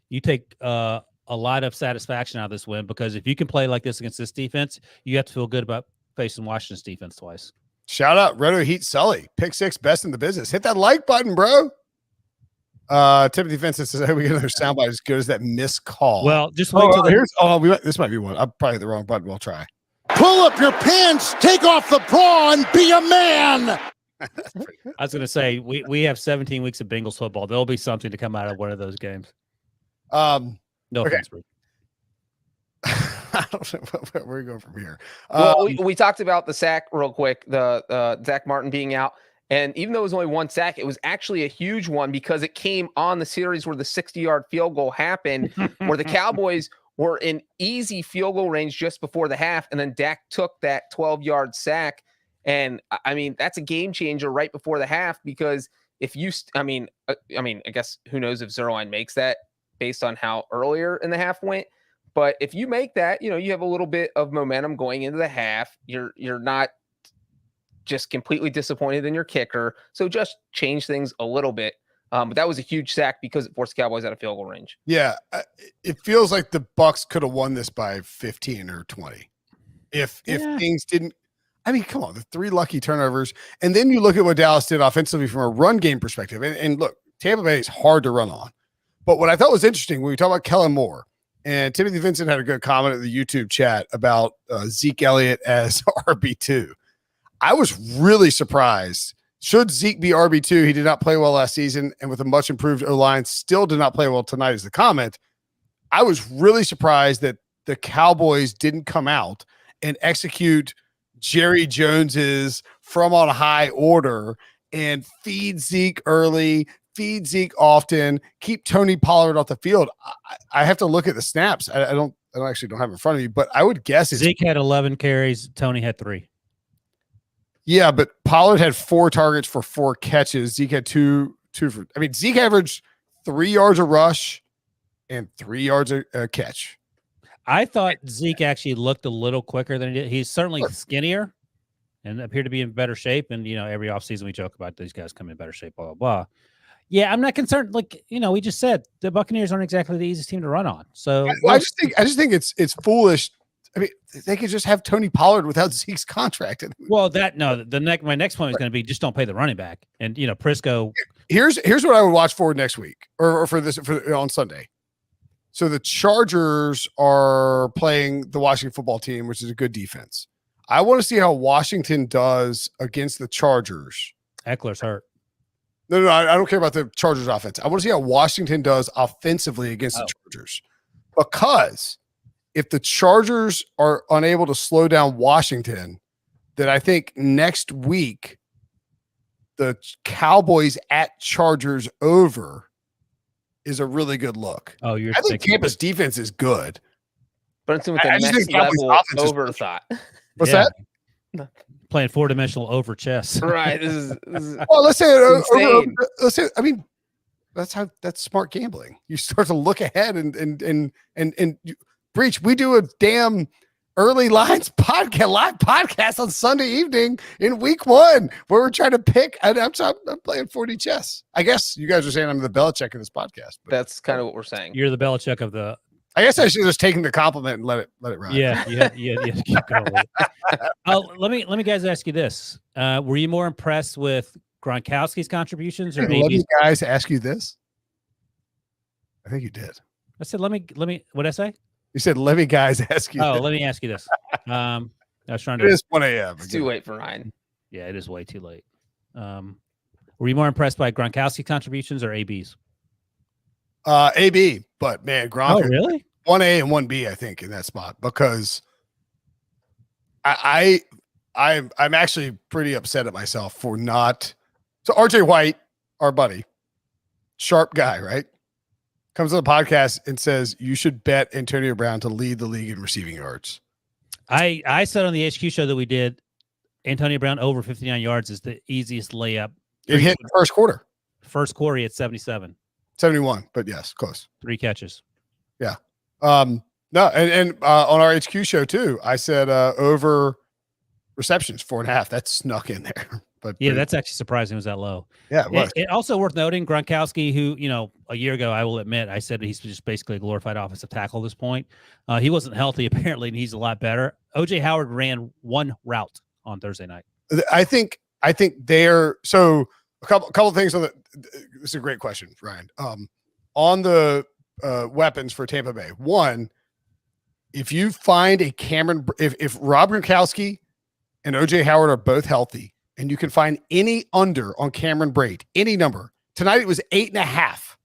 Speaker 2: you take a lot of satisfaction out of this win because if you can play like this against this defense, you have to feel good about facing Washington's defense twice.
Speaker 1: Shout out Redo Heat Sully. Pick Six, best in the business. Hit that like button, bro. Timothy Vincent says, hey, we get another soundbite as good as that missed call.
Speaker 2: Well, just wait till
Speaker 1: this might be one. I'm probably the wrong button. We'll try.
Speaker 4: Pull up your pants, take off the bra, and be a man.
Speaker 2: I was going to say, we have 17 weeks of Bengals football. There'll be something to come out of one of those games.
Speaker 1: No
Speaker 2: offense.
Speaker 1: I don't know where we go from here.
Speaker 3: Well, we talked about the sack real quick, the Zach Martin being out. And even though it was only 1 sack, it was actually a huge one because it came on the series where the 60-yard field goal happened, where the Cowboys were in easy field goal range just before the half. And then Dak took that 12-yard sack. And I mean, that's a game changer right before the half because if you, I guess who knows if Zerline makes that based on how earlier in the half went. But if you make that, you have a little bit of momentum going into the half. You're not just completely disappointed in your kicker. So just change things a little bit. But that was a huge sack because it forced the Cowboys out of field goal range.
Speaker 1: Yeah, it feels like the Bucs could have won this by 15 or 20 if things didn't. I mean, come on, the 3 lucky turnovers, and then you look at what Dallas did offensively from a run game perspective. And look, Tampa Bay is hard to run on. But what I thought was interesting when we talk about Kellen Moore, and Timothy Vincent had a good comment in the YouTube chat about Zeke Elliott as RB2. I was really surprised. Should Zeke be RB2? He did not play well last season, and with a much improved O-line, still did not play well tonight is the comment. I was really surprised that the Cowboys didn't come out and execute Jerry Jones's from on high order and feed Zeke early, feed Zeke often, keep Tony Pollard off the field. I have to look at the snaps. I don't actually have it in front of me, but I would guess
Speaker 2: Zeke had 11 carries. Tony had 3.
Speaker 1: Yeah, but Pollard had 4 targets for 4 catches. Zeke had 2 for. I mean, Zeke averaged 3 yards a rush and 3 yards a catch.
Speaker 2: I thought Zeke actually looked a little quicker than he did. He's certainly skinnier and appeared to be in better shape. And, every offseason we joke about these guys coming in better shape, blah, blah, blah. Yeah, I'm not concerned. Like, we just said the Buccaneers aren't exactly the easiest team to run on. So
Speaker 1: I just think it's foolish. I mean, they could just have Tony Pollard without Zeke's contract.
Speaker 2: Well, my next point is going to be just don't pay the running back. And Prisco.
Speaker 1: Here's what I would watch for next week or for on Sunday. So the Chargers are playing the Washington football team, which is a good defense. I want to see how Washington does against the Chargers.
Speaker 2: Eckler's hurt.
Speaker 1: No, I don't care about the Chargers offense. I want to see how Washington does offensively against the Chargers. Because if the Chargers are unable to slow down Washington, then I think next week the Cowboys at Chargers over is a really good look.
Speaker 2: Oh,
Speaker 1: I think Tampa's defense is good.
Speaker 3: But it's with the next level over thought.
Speaker 1: What's that?
Speaker 2: Playing 4-dimensional over chess.
Speaker 3: Right. This is
Speaker 1: well, let's say I mean, that's smart gambling. You start to look ahead and Breech, we do a damn early lines podcast, live podcast on Sunday evening in week 1 where we're trying to pick. I'm playing 4D chess. I guess you guys are saying I'm the Belichick of this podcast.
Speaker 3: But that's kind of what we're saying.
Speaker 2: You're the Belichick of the
Speaker 1: I guess I should have just taken the compliment and let it ride.
Speaker 2: Yeah. Keep going with it. Let me guys ask you this. Were you more impressed with Gronkowski's contributions or
Speaker 1: Let me
Speaker 2: AB's?
Speaker 1: guys ask you this. I think you did.
Speaker 2: I said, let me, what did I say?
Speaker 1: You said, let me guys ask you.
Speaker 2: Oh,
Speaker 1: this.
Speaker 2: let me ask you this. I was trying
Speaker 1: It
Speaker 2: to,
Speaker 1: is 1 a.m.
Speaker 3: It's too late for Ryan.
Speaker 2: yeah, it is way too late. Were you more impressed by Gronkowski contributions or AB's?
Speaker 1: AB, but man, Gronk.
Speaker 2: Oh, really?
Speaker 1: 1A and 1B, I think, in that spot, because I'm actually pretty upset at myself for not. So RJ White, our buddy, sharp guy, right? Comes on the podcast and says you should bet Antonio Brown to lead the league in receiving yards.
Speaker 2: I said on the HQ show that we did, Antonio Brown over 59 yards is the easiest layup.
Speaker 1: It hit the first quarter,
Speaker 2: First quarter, he had 77,
Speaker 1: 71, but yes, close.
Speaker 2: 3 catches.
Speaker 1: Yeah. No, and on our HQ show too, I said over receptions 4.5. That snuck in there. But
Speaker 2: Yeah, that's actually surprising it was that low.
Speaker 1: yeah, it was.
Speaker 2: It also worth noting Gronkowski, who, a year ago, I will admit, I said he's just basically a glorified offensive tackle at this point. He wasn't healthy, apparently, and he's a lot better. OJ Howard ran 1 route on Thursday night.
Speaker 1: I think they're so a couple of things on the. This is a great question, Ryan. On the weapons for Tampa Bay, one, if you find a if Rob Gronkowski and OJ Howard are both healthy, and you can find any under on Cameron Brate, any number tonight, it was 8.5.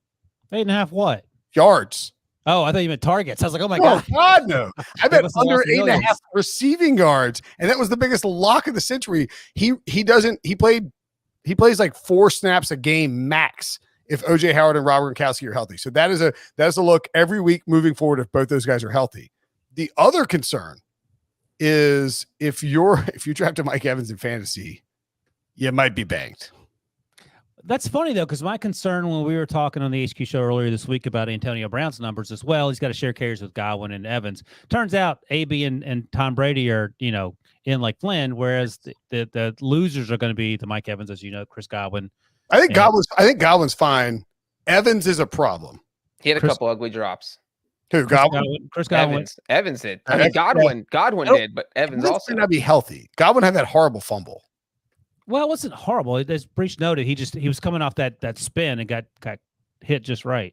Speaker 2: 8.5 what?
Speaker 1: Yards.
Speaker 2: Oh, I thought you meant targets. I was like, oh my God.
Speaker 1: God, no. I bet
Speaker 2: must have
Speaker 1: under
Speaker 2: lost
Speaker 1: 8.5
Speaker 2: millions.
Speaker 1: receiving yards. And that was the biggest lock of the century. He plays like 4 snaps a game max if OJ Howard and Robert Gronkowski are healthy. So that is a look every week moving forward if both those guys are healthy. The other concern is if you drafted Mike Evans in fantasy, you might be banged.
Speaker 2: That's funny, though, because my concern when we were talking on the HQ show earlier this week about Antonio Brown's numbers as well, he's got to share carries with Godwin and Evans. Turns out AB and Tom Brady are, in like Flynn, whereas the losers are going to be the Mike Evans, as you know, Chris Godwin.
Speaker 1: I think Godwin's fine. Evans is a problem.
Speaker 3: He had a couple ugly drops.
Speaker 1: Who, Godwin?
Speaker 2: Chris Godwin.
Speaker 3: Evans did. I mean, Godwin did, but Evans also.
Speaker 1: Might not be healthy. Godwin had that horrible fumble.
Speaker 2: Well, it wasn't horrible. As Breech noted, he was coming off that spin and got hit just right.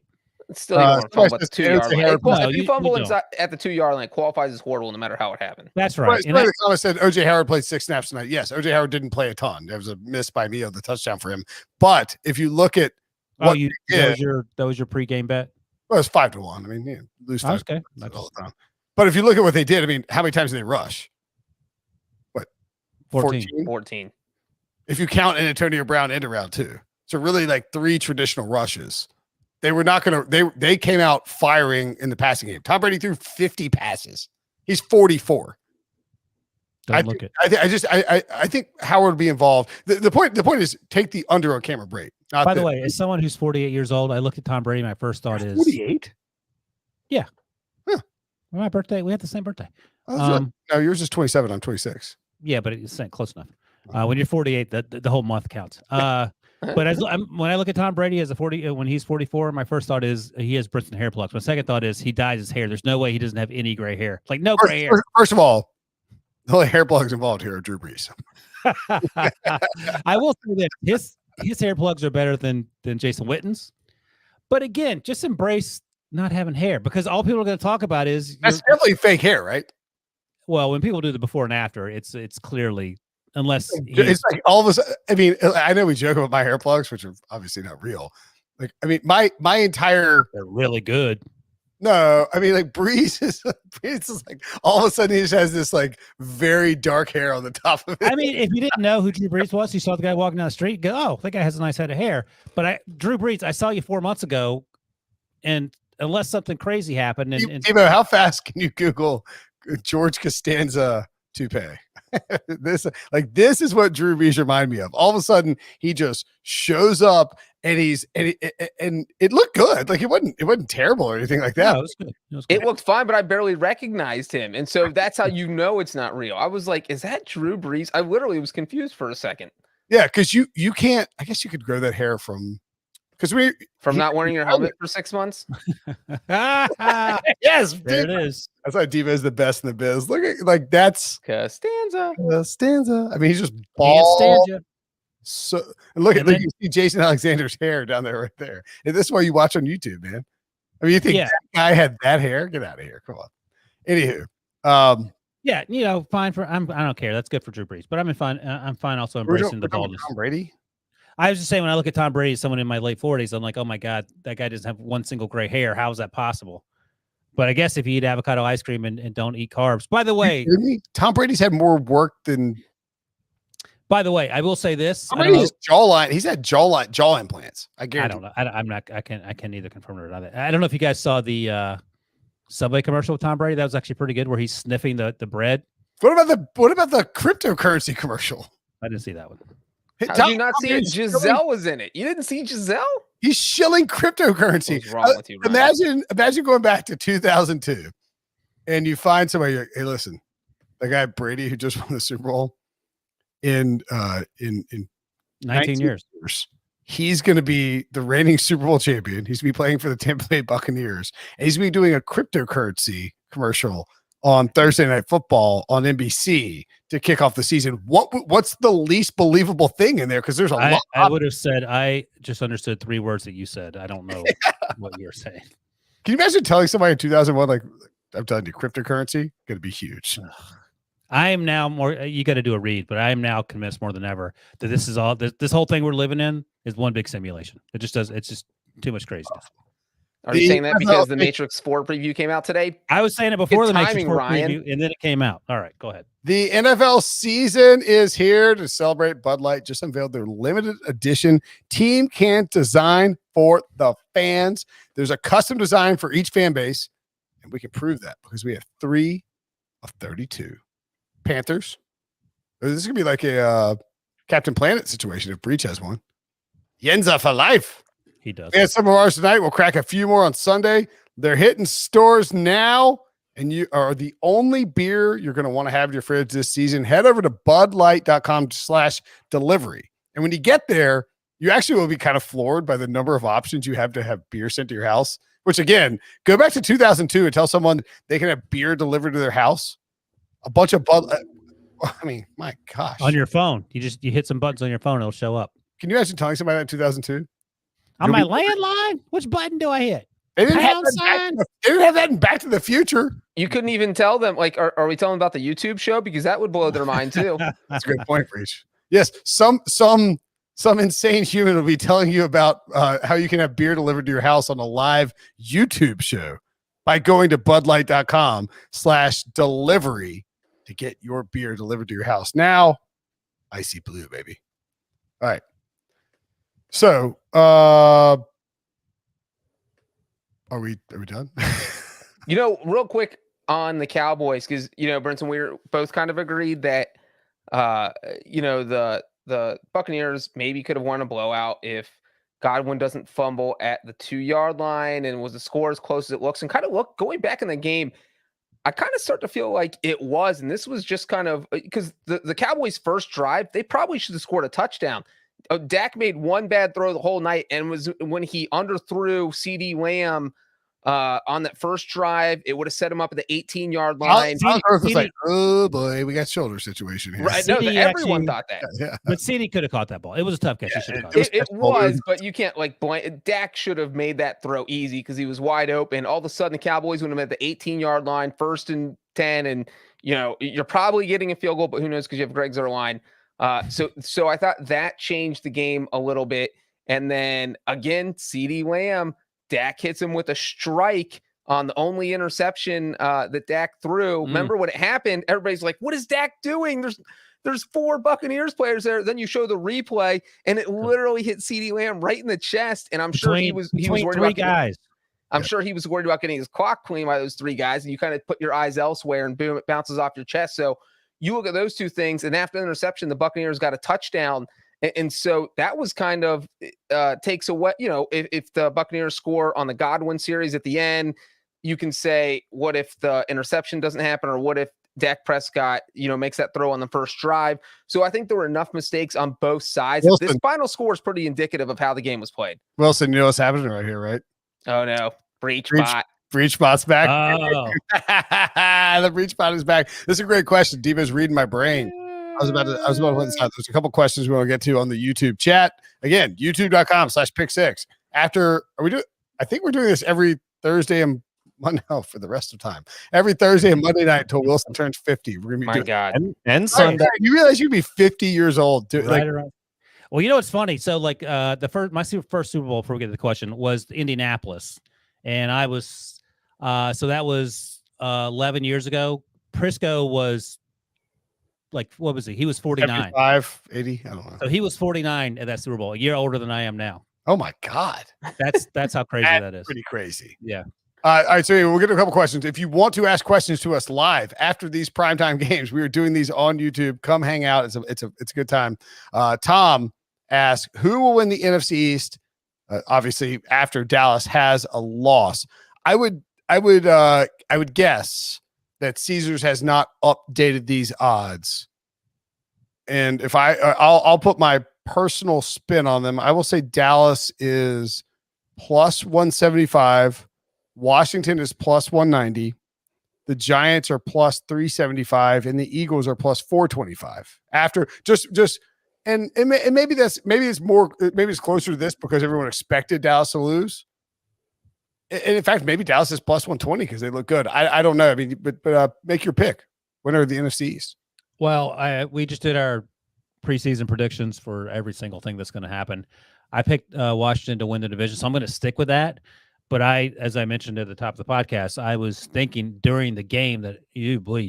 Speaker 3: Still, you don't want to fumble at the 2-yard line.
Speaker 2: No,
Speaker 3: If you fumble at the 2-yard line, it qualifies as horrible no matter how it happened.
Speaker 2: That's right.
Speaker 1: The comment said OJ Howard played 6 snaps tonight. Yes, OJ Howard didn't play a ton. There was a miss by Mio, the touchdown for him. But if you look at
Speaker 2: that was your pregame bet.
Speaker 1: Well, it's 5-1. I mean, lose 5
Speaker 2: okay.
Speaker 1: all the time. But if you look at what they did, I mean, how many times did they rush? What?
Speaker 3: 14.
Speaker 1: If you count an Antonio Brown into round 2. So really like 3 traditional rushes. They were not going to, they came out firing in the passing game. Tom Brady threw 50 passes. He's 44. I think Howard would be involved. The point is take the under on Cameron Brate.
Speaker 2: By the way, as someone who's 48 years old, I looked at Tom Brady. My first thought is
Speaker 1: 48.
Speaker 2: Yeah.
Speaker 1: Huh.
Speaker 2: My birthday. We had the same birthday.
Speaker 1: No, yours is 27. I'm 26.
Speaker 2: Yeah, but it's close enough. When you're 48, the whole month counts. But when I look at Tom Brady as when he's 44, my first thought is he has Brinson hair plugs. My second thought is he dyes his hair. There's no way he doesn't have any gray hair. Like no gray hair.
Speaker 1: First of all, the only hair plugs involved here are Drew Brees.
Speaker 2: I will say that his hair plugs are better than Jason Witten's. But again, just embrace not having hair because all people are going to talk about is
Speaker 1: that's definitely fake hair, right?
Speaker 2: Well, when people do the before and after, it's clearly unless
Speaker 1: it's like all of a sudden. I mean, I know we joke about my hair plugs, which are obviously not real. Like, I mean, my entire
Speaker 2: they're really good.
Speaker 1: No, I mean, like Brees is like all of a sudden he just has this like very dark hair on the top of it.
Speaker 2: I mean, if you didn't know who Drew Brees was, you saw the guy walking down the street, go, oh, that guy has a nice head of hair. But Drew Brees, I saw you 4 months ago, and unless something crazy happened, and
Speaker 1: Timo, how fast can you Google George Costanza toupee? This is what Drew Brees reminded me of. All of a sudden, he just shows up. And it looked good. Like it wasn't terrible or anything like that.
Speaker 2: No, it was good.
Speaker 3: It looked fine, but I barely recognized him. And so that's how you know it's not real. I was like, is that Drew Brees? I literally was confused for a second.
Speaker 1: Yeah, because you can't, I guess you could grow that hair from Because
Speaker 3: not wearing your helmet for 6 months.
Speaker 1: Yes,
Speaker 2: There it is.
Speaker 1: That's why Diva is the best in the biz. Look at that's
Speaker 3: Costanza.
Speaker 1: Stanza. I mean, he's just
Speaker 2: Can't
Speaker 1: bald.
Speaker 2: stand you.
Speaker 1: So look
Speaker 2: And
Speaker 1: at
Speaker 2: then-
Speaker 1: you see Jason Alexander's hair down there, right there. And this is why you watch on YouTube, man. I mean, you think that guy had that hair? Get out of here! Come on. Anywho,
Speaker 2: Yeah, fine for I don't care. That's good for Drew Brees, but I'm fine. I'm fine also
Speaker 1: we're
Speaker 2: embracing the
Speaker 1: talking
Speaker 2: baldness.
Speaker 1: Tom Brady.
Speaker 2: I was just saying when I look at Tom Brady, someone in my late 40s, I'm like, oh my God, that guy doesn't have one single gray hair. How is that possible? But I guess if you eat avocado ice cream and don't eat carbs. By the way,
Speaker 1: Tom Brady's had more work than.
Speaker 2: By the way, I will say this.
Speaker 1: Tom Brady's jawline. He's had jaw implants. I guarantee.
Speaker 2: I don't know. I'm not. I can't neither confirm or deny that. I don't know if you guys saw the Subway commercial with Tom Brady. That was actually pretty good, where he's sniffing the bread.
Speaker 1: What about the cryptocurrency commercial?
Speaker 2: I didn't see that one.
Speaker 3: How did you not see it? Giselle was in it. You didn't see Giselle?
Speaker 1: He's shilling cryptocurrency.
Speaker 3: What's wrong with you, Ryan?
Speaker 1: Imagine going back to 2002 and you find somebody, you're like, hey, listen, the guy Brady who just won the Super Bowl in
Speaker 2: 19 years.
Speaker 1: He's going to be the reigning Super Bowl champion. He's going to be playing for the Tampa Bay Buccaneers. And he's going to be doing a cryptocurrency commercial on Thursday Night Football on NBC to kick off the season. What's the least believable thing in there? Because there's a lot.
Speaker 2: I would have said, I just understood 3 words that you said. I don't know what you're saying.
Speaker 1: Can you imagine telling somebody in 2001, like, I'm telling you, cryptocurrency going to be huge.
Speaker 2: I am now more. You got to do a read, but I am now convinced more than ever that this is all. This whole thing we're living in is one big simulation. It just does. It's just too much craziness.
Speaker 3: Are you saying that because the Matrix 4 preview came out today?
Speaker 2: I was saying it before the Matrix 4
Speaker 3: Ryan.
Speaker 2: preview, and then it came out. All right, go ahead.
Speaker 1: The NFL season is here to celebrate. Bud Light just unveiled their limited edition team can design for the fans. There's a custom design for each fan base, and we can prove that because we have 3 of 32. Panthers. This is going to be like a Captain Planet situation if Breech has one. Yenza for life.
Speaker 2: He does.
Speaker 1: We had some of ours tonight. We'll crack a few more on Sunday. They're hitting stores now, and you are the only beer you're going to want to have in your fridge this season. Head over to budlight.com/delivery. And when you get there, you actually will be kind of floored by the number of options you have to have beer sent to your house, which again, go back to 2002 and tell someone they can have beer delivered to their house. A bunch of I mean, my gosh.
Speaker 2: On your phone. You hit some buttons on your phone, it'll show up.
Speaker 1: Can you imagine telling somebody that in 2002?
Speaker 2: On my landline? Which button do I hit?
Speaker 1: They didn't have that in Back to the Future.
Speaker 3: You couldn't even tell them, like, are we telling about the YouTube show? Because that would blow their mind too.
Speaker 1: That's a great point, Breech. Yes, some insane human will be telling you about how you can have beer delivered to your house on a live YouTube show by going to budlight.com/delivery to get your beer delivered to your house. Now, icy blue, baby. All right. So, are we done?
Speaker 3: Real quick on the Cowboys, because Brinson, we were both kind of agreed that the Buccaneers maybe could have won a blowout if Godwin doesn't fumble at the 2-yard line, and was the score as close as it looks. And kind of going back in the game, I kind of start to feel like it was, and this was just kind of because the Cowboys' first drive, they probably should have scored a touchdown. Dak made one bad throw the whole night, and was when he underthrew CD Lamb on that first drive, it would have set him up at the 18-yard line.
Speaker 1: Was like, oh boy, we got shoulder situation here.
Speaker 3: Right? No, everyone thought that.
Speaker 1: Yeah.
Speaker 2: But CD could have caught that ball. It was a tough catch. He should have caught
Speaker 3: it. It was, but you can't Dak should have made that throw easy because he was wide open. All of a sudden, the Cowboys would have at the 18-yard line, 1st and 10, and you're probably getting a field goal, but who knows because you have Greg Zuerlein. So I thought that changed the game a little bit. And then again, CD Lamb, Dak hits him with a strike on the only interception that Dak threw. Remember when it happened, everybody's like, what is Dak doing? There's 4 Buccaneers players there. Then you show the replay and it literally hit CD Lamb right in the chest. And I'm sure he was worried about
Speaker 2: guys.
Speaker 3: I'm sure he was worried about getting his clock cleaned by those 3 guys. And you kind of put your eyes elsewhere and boom, it bounces off your chest. So you look at those 2 things, and after the interception, the Buccaneers got a touchdown. And so that was kind of takes away, if the Buccaneers score on the Godwin series at the end, you can say, what if the interception doesn't happen? Or what if Dak Prescott, makes that throw on the first drive. So I think there were enough mistakes on both sides. This final score is pretty indicative of how the game was played.
Speaker 1: Wilson, you know what's happening right here, right?
Speaker 3: Oh no, Breech
Speaker 1: bot's back.
Speaker 2: Oh,
Speaker 1: the Breech bot is back. This is a great question. Diva's reading my brain. I was about to put this out. There's a couple questions we want to get to on the YouTube chat. Again, youtube.com/pick6. I think we're doing this every Thursday and Monday for the rest of time. Every Thursday and Monday night until Wilson turns 50. We're gonna be
Speaker 3: My
Speaker 1: doing
Speaker 3: God.
Speaker 5: And Sunday.
Speaker 1: You realize you'd be 50 years old.
Speaker 2: right. Well, what's funny? So my first Super Bowl, before we get to the question, was Indianapolis, and I was so that was 11 years ago. Prisco was like, what was he? He was 49.
Speaker 1: 75, 80. I don't know.
Speaker 2: So he was 49 at that Super Bowl, a year older than I am now.
Speaker 1: Oh my God.
Speaker 2: That's how crazy that is.
Speaker 1: Pretty crazy.
Speaker 2: Yeah.
Speaker 1: All right, so we'll get a couple questions. If you want to ask questions to us live after these primetime games, we are doing these on YouTube. Come hang out. It's a good time. Tom asks, who will win the NFC East? Obviously, after Dallas has a loss, I would guess that Caesars has not updated these odds. And if I'll put my personal spin on them, I will say Dallas is plus 175. Washington is plus 190. The Giants are plus 375, and the Eagles are plus 425. After and maybe it's closer to this because everyone expected Dallas to lose. And in fact, maybe Dallas is plus 120 because they look good. I don't know. I mean, but make your pick. Winner of the NFC East.
Speaker 2: Well, we just did our preseason predictions for every single thing that's going to happen. I picked Washington to win the division, so I'm going to stick with that. But as I mentioned at the top of the podcast, I was thinking during the game that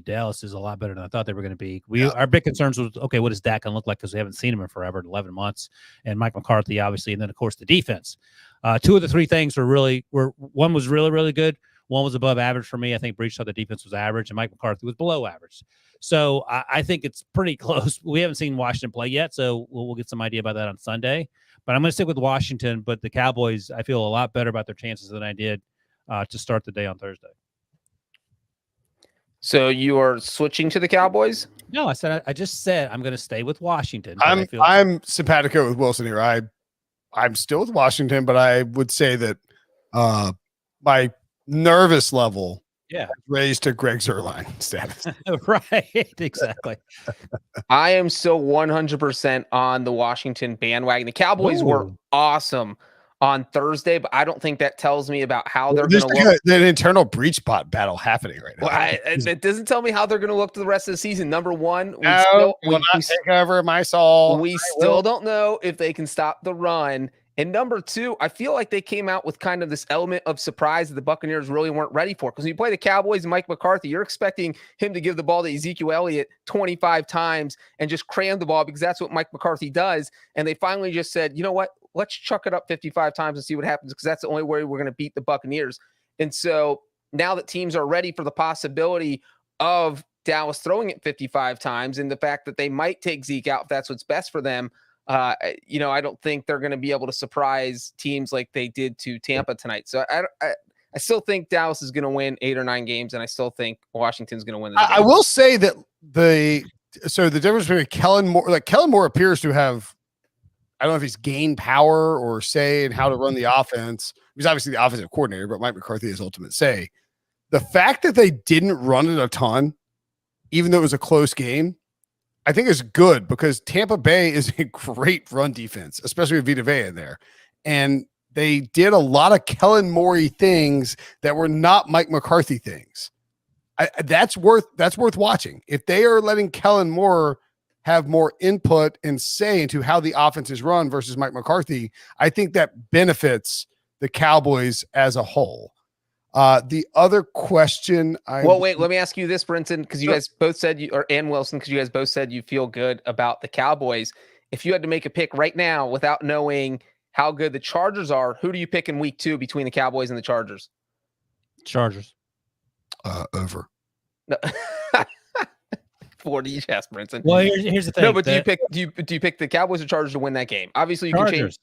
Speaker 2: Dallas is a lot better than I thought they were going to be. Our big concerns was, okay, what is Dak going to look like? Because we haven't seen him in forever, 11 months, and Mike McCarthy, obviously, and then of course the defense. Two of the three things one was really, really good. One was above average for me. I think Breech thought the defense was average, and Mike McCarthy was below average. So I think it's pretty close. We haven't seen Washington play yet, so we'll get some idea about that on Sunday. But I'm going to stick with Washington. But the Cowboys, I feel a lot better about their chances than I did to start the day on Thursday.
Speaker 3: So you are switching to the Cowboys?
Speaker 2: No, I just said I'm going to stay with Washington.
Speaker 1: I'm simpatico with Wilson here. I'm still with Washington, but I would say that my nervous level raised to Greg Zuerlein status.
Speaker 2: Right, exactly.
Speaker 3: I am still 100% on the Washington bandwagon. The Cowboys were awesome on Thursday, but I don't think that tells me about how they're going to look.
Speaker 1: An internal breach bot battle happening right now.
Speaker 3: Well, it doesn't tell me how they're going to look to the rest of the season. Number one,
Speaker 1: we will not take over my soul.
Speaker 3: We still don't know if they can stop the run. And number two, I feel like they came out with kind of this element of surprise that the Buccaneers really weren't ready for. Because when you play the Cowboys and Mike McCarthy, you're expecting him to give the ball to Ezekiel Elliott 25 times and just cram the ball because that's what Mike McCarthy does. And they finally just said, you know what? Let's chuck it up 55 times and see what happens because that's the only way we're going to beat the Buccaneers. And so now that teams are ready for the possibility of Dallas throwing it 55 times and the fact that they might take Zeke out if that's what's best for them, I don't think they're going to be able to surprise teams like they did to Tampa tonight. So I still think Dallas is going to win 8 or 9 games, and I still think Washington's going to win.
Speaker 1: I will say that the difference between Kellen Moore appears to have, I don't know if he's gained power or say in how to run the offense. He's obviously the offensive coordinator, but Mike McCarthy has ultimate say. The fact that they didn't run it a ton, even though it was a close game, I think is good because Tampa Bay is a great run defense, especially with Vita Vea in there. And they did a lot of Kellen Moore things that were not Mike McCarthy things. That's worth watching. If they are letting Kellen Moore have more input and say into how the offense is run versus Mike McCarthy, I think that benefits the Cowboys as a whole. The other question,
Speaker 3: wait, let me ask you this, Brinson, because you guys both said and Wilson, because you guys both said you feel good about the Cowboys. If you had to make a pick right now without knowing how good the Chargers are, who do you pick in week 2 between the Cowboys and the Chargers?
Speaker 2: Chargers.
Speaker 1: Over.
Speaker 3: No. 40, yes, Brinson.
Speaker 2: Well, here's the thing.
Speaker 3: No, but do you pick the Cowboys or Chargers to win that game? Obviously, you can change.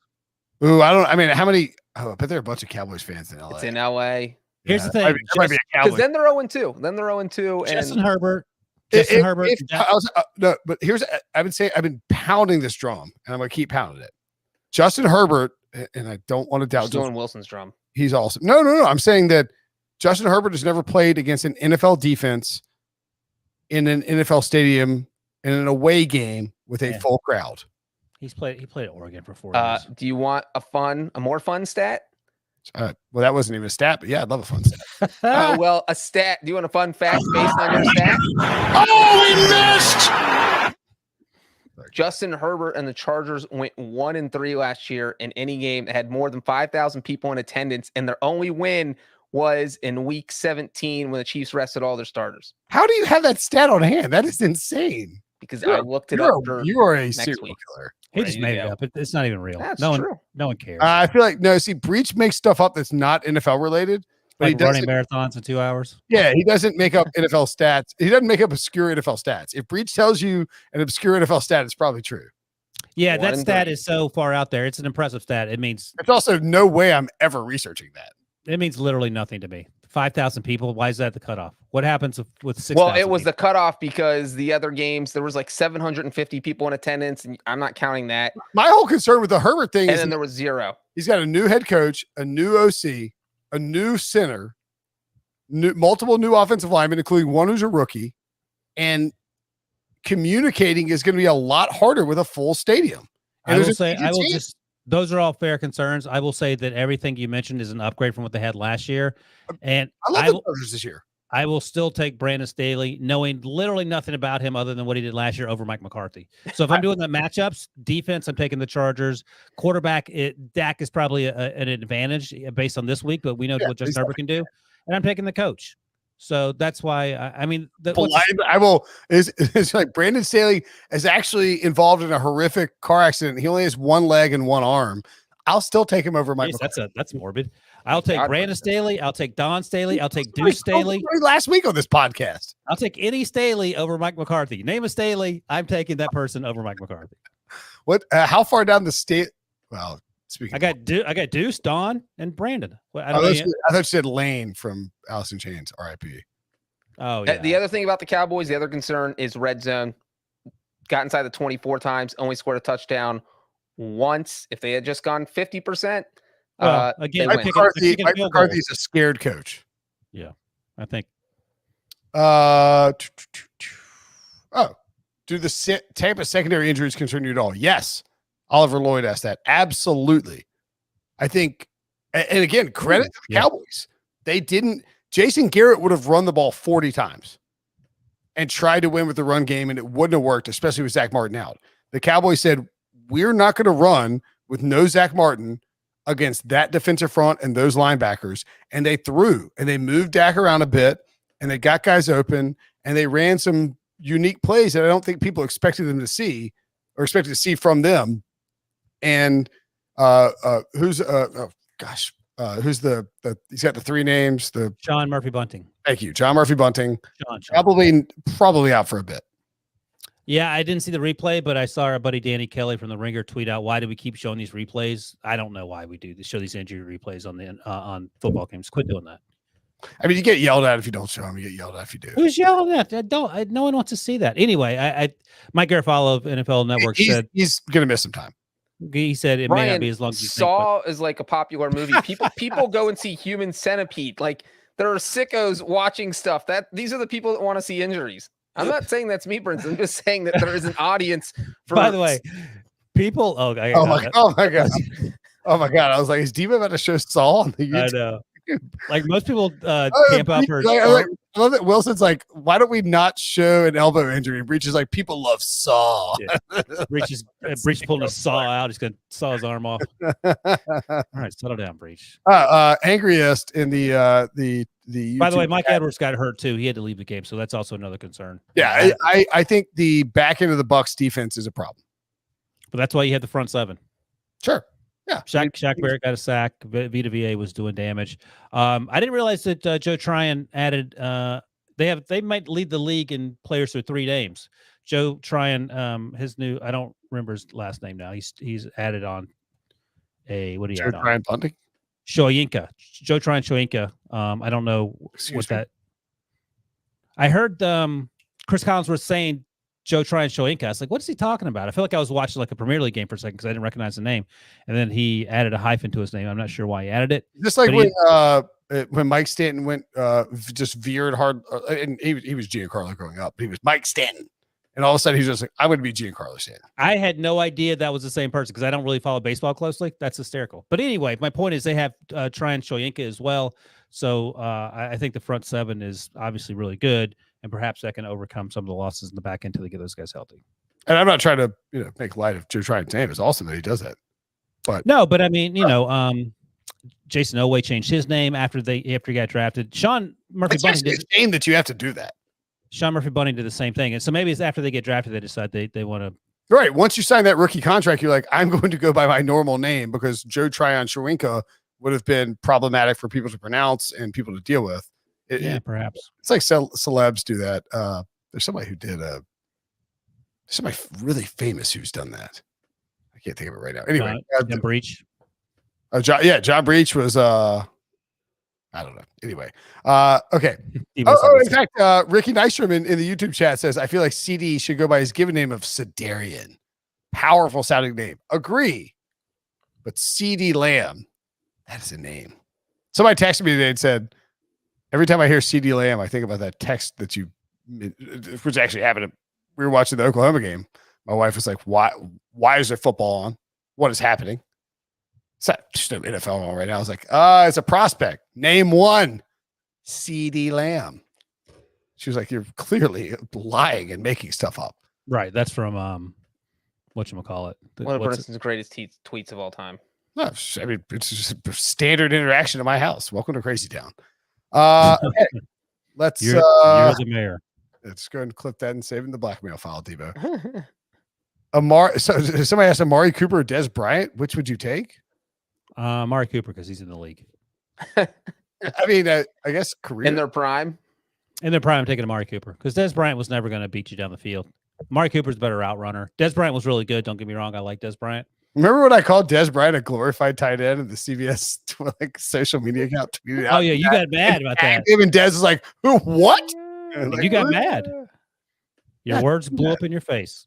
Speaker 1: Ooh, how many? Oh, but there are a bunch of Cowboys fans in LA.
Speaker 3: It's in LA.
Speaker 2: Here's the thing.
Speaker 3: Because then they're 0-2. Then they're 0-2.
Speaker 2: Justin Herbert Justin Herbert.
Speaker 1: No, but here's I've been pounding this drum, and I'm gonna keep pounding it. Justin Herbert, and I don't want to doubt
Speaker 3: doing Wilson's drum.
Speaker 1: He's awesome. No. I'm saying that Justin Herbert has never played against an NFL defense in an NFL stadium in an away game with a full crowd.
Speaker 2: He played at Oregon for 4 years.
Speaker 3: Do you want a more fun stat?
Speaker 1: Well, that wasn't even a stat, but yeah, I'd love a fun stat.
Speaker 3: Well, a stat. Do you want a fun fact based on your stat?
Speaker 4: Oh, he missed!
Speaker 3: Justin Herbert and the Chargers went 1-3 last year in any game that had more than 5,000 people in attendance, and their only win was in Week 17 when the Chiefs rested all their starters.
Speaker 1: How do you have that stat on hand? That is insane.
Speaker 3: Because I looked it up.
Speaker 1: You are a serial killer.
Speaker 2: He just made it up. It's not even real.
Speaker 3: That's
Speaker 2: true. No one cares.
Speaker 1: I feel like Breech makes stuff up that's not NFL related. But
Speaker 2: like running marathons in 2 hours.
Speaker 1: Yeah, he doesn't make up NFL stats. He doesn't make up obscure NFL stats. If Breech tells you an obscure NFL stat, it's probably true.
Speaker 2: Yeah, that stat is so far out there. It's an impressive stat. It means
Speaker 1: it's also no way I'm ever researching that.
Speaker 2: It means literally nothing to me. 5,000 people. Why is that the cutoff? What happens with 6,000?
Speaker 3: Well, it was the cutoff because the other games there was like 750 people in attendance, and I'm not counting that.
Speaker 1: My whole concern with the Herbert thing is
Speaker 3: then there was 0.
Speaker 1: He's got a new head coach, a new OC, a new center, multiple new offensive linemen, including one who's a rookie, and communicating is going to be a lot harder with a full stadium. And
Speaker 2: those are all fair concerns. I will say that everything you mentioned is an upgrade from what they had last year. And
Speaker 1: I love the Chargers this year.
Speaker 2: I will still take Brandon Staley, knowing literally nothing about him other than what he did last year over Mike McCarthy. So if I'm doing the matchups, defense, I'm taking the Chargers. Quarterback, Dak is probably an advantage based on this week, but we know what Justin Herbert can do. And I'm taking the coach. So that's why
Speaker 1: it's like Brandon Staley is actually involved in a horrific car accident. He only has one leg and one arm. I'll still take him over Mike.
Speaker 2: That's morbid. I'll take Brandon Staley. I'll take Don Staley. I'll take Deuce Staley.
Speaker 1: Last week on this podcast,
Speaker 2: I'll take any Staley over Mike McCarthy. Name a Staley. I'm taking that person over Mike McCarthy.
Speaker 1: What? How far down the state? Well, speaking,
Speaker 2: I got Deuce, Don, and Brandon.
Speaker 1: I thought you said Lane from Alice in Chains. R.I.P.
Speaker 2: Oh yeah.
Speaker 3: The other thing about the Cowboys, the other concern is red zone. Got inside the 24 times, only scored a touchdown once. If they had just gone 50%,
Speaker 2: again,
Speaker 1: Mike McCarthy's a scared coach.
Speaker 2: Yeah, I think.
Speaker 1: Do the Tampa secondary injuries concern you at all? Yes. Oliver Lloyd asked that. Absolutely. I think, and again, credit to the Cowboys. They didn't. Jason Garrett would have run the ball 40 times and tried to win with the run game, and it wouldn't have worked, especially with Zach Martin out. The Cowboys said, we're not going to run with no Zach Martin against that defensive front and those linebackers. And they threw, and they moved Dak around a bit, and they got guys open, and they ran some unique plays that I don't think people expected them to see or expected to see from them. And who's he's got the three names,
Speaker 2: John Murphy Bunting.
Speaker 1: Thank you. John Murphy Bunting.
Speaker 2: John.
Speaker 1: Probably out for a bit.
Speaker 2: Yeah, I didn't see the replay, but I saw our buddy Danny Kelly from the Ringer tweet out, why do we keep showing these replays? I don't know why we do. They show these injury replays on football games. Quit doing that.
Speaker 1: I mean, you get yelled at if you don't show them. You get yelled at if you do.
Speaker 2: Who's yelling at? No one wants to see that. Anyway, Mike Garofalo of NFL Network said
Speaker 1: he's going to miss some time.
Speaker 2: He said it may not be as long as you
Speaker 3: Saw is like a popular movie. People go and see Human Centipede. Like there are sickos watching stuff. These are the people that want to see injuries. I'm not saying that's me, Brinson. I'm just saying that there is an audience.
Speaker 2: By the way, people.
Speaker 1: Oh my god! I was like, is Diva about to show Saul on the YouTube?
Speaker 2: I know. Like most people camp out for.
Speaker 1: I love that Wilson's like, why don't we not show an elbow injury? And Breech is like, people love Saw.
Speaker 2: Yeah. Breech pulling a saw out. He's gonna saw his arm off. All right, settle down, Breech.
Speaker 1: Angriest in the YouTube.
Speaker 2: By the way, Mike Edwards got hurt too. He had to leave the game, so that's also another concern.
Speaker 1: Yeah, I think the back end of the Bucs defense is a problem.
Speaker 2: But that's why you had the front seven.
Speaker 1: Sure. Yeah,
Speaker 2: Shaq Barrett got a sack. Vita VA was doing damage. I didn't realize that Joe Tryon added. They might lead the league in players through 3 names. Joe Tryon, his new. I don't remember his last name now. He's added on a what do you add on?
Speaker 1: Tryon Bunting.
Speaker 2: Shoyinka. Joe Tryon Shoyinka. I don't know what that. I heard Chris Collins was saying Joe Tryon Shoyinka. I was like, what is he talking about? I feel like I was watching like a Premier League game for a second because I didn't recognize the name. And then he added a hyphen to his name. I'm not sure why he added it.
Speaker 1: Just like when Mike Stanton went just veered hard, and he was Giancarlo growing up. He was Mike Stanton, and all of a sudden he's just like, I'm going to be Giancarlo Stanton.
Speaker 2: I had no idea that was the same person because I don't really follow baseball closely. That's hysterical. But anyway, my point is they have Tryon Shoyinka as well. So I think the front seven is obviously really good, and perhaps that can overcome some of the losses in the back end until they get those guys healthy.
Speaker 1: And I'm not trying to make light of Joe Tryon's name. It's awesome that he does that. But
Speaker 2: no, but I mean, Jason Oweh changed his name after he got drafted. Sean Murphy Bunting did.
Speaker 1: It's a shame that you have to do that.
Speaker 2: Sean Murphy Bunting did the same thing, and so maybe it's after they get drafted they decide they want to.
Speaker 1: Right. Once you sign that rookie contract, you're like, I'm going to go by my normal name because Joe Tryon Shoyinka would have been problematic for people to pronounce and people to deal with.
Speaker 2: Perhaps
Speaker 1: it's like celebs do that. There's somebody who did somebody really famous who's done that. I can't think of it right now. Anyway,
Speaker 2: John Breech.
Speaker 1: John Breech was I don't know. Anyway, okay. In fact, Ricky Nystrom in the YouTube chat says, I feel like CD should go by his given name of Sedarian. Powerful sounding name. Agree. But CD Lamb, that is a name. Somebody texted me today and said, every time I hear CD Lamb, I think about that text that which actually happened. We were watching the Oklahoma game. My wife was like, why is there football on? What is happening? It's not just an NFL on right now. I was like, it's a prospect. Name one. CD Lamb. She was like, you're clearly lying and making stuff up.
Speaker 2: Right. That's from whatchamacallit.
Speaker 3: One of Brinson's greatest tweets of all time.
Speaker 1: No, I mean, it's just a standard interaction in my house. Welcome to Crazy Town. Okay. Let's
Speaker 2: you're the mayor.
Speaker 1: Let's go and clip that and save in the blackmail file, Debo. So somebody asked Amari Cooper or Des Bryant, which would you take?
Speaker 2: Amari Cooper, because he's in the league.
Speaker 1: I mean, I guess career
Speaker 3: in their prime.
Speaker 2: In their prime, I'm taking Amari Cooper because Des Bryant was never going to beat you down the field. Amari Cooper's a better route runner. Des Bryant was really good. Don't get me wrong. I like Des Bryant.
Speaker 1: Remember when I called Des Bryant a glorified tight end and the CBS social media account tweeted out?
Speaker 2: Oh yeah, you got mad about that.
Speaker 1: Even Des is like, "Who? What?"
Speaker 2: Like, you got mad. Your words blew up in your face.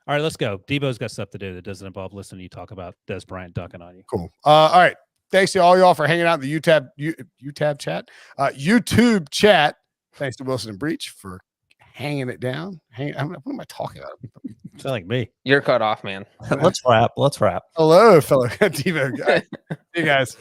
Speaker 2: All right, let's go. Debo's got stuff to do that doesn't involve listening to you talk about Des Bryant dunking on you.
Speaker 1: Cool. All right. Thanks to all y'all for hanging out in the YouTube chat. Thanks to Wilson and Breech for hanging it down. What am I talking about?
Speaker 2: Sound like me.
Speaker 3: You're cut off, man.
Speaker 5: Let's wrap.
Speaker 1: Hello, fellow Devo guys. Hey, guys.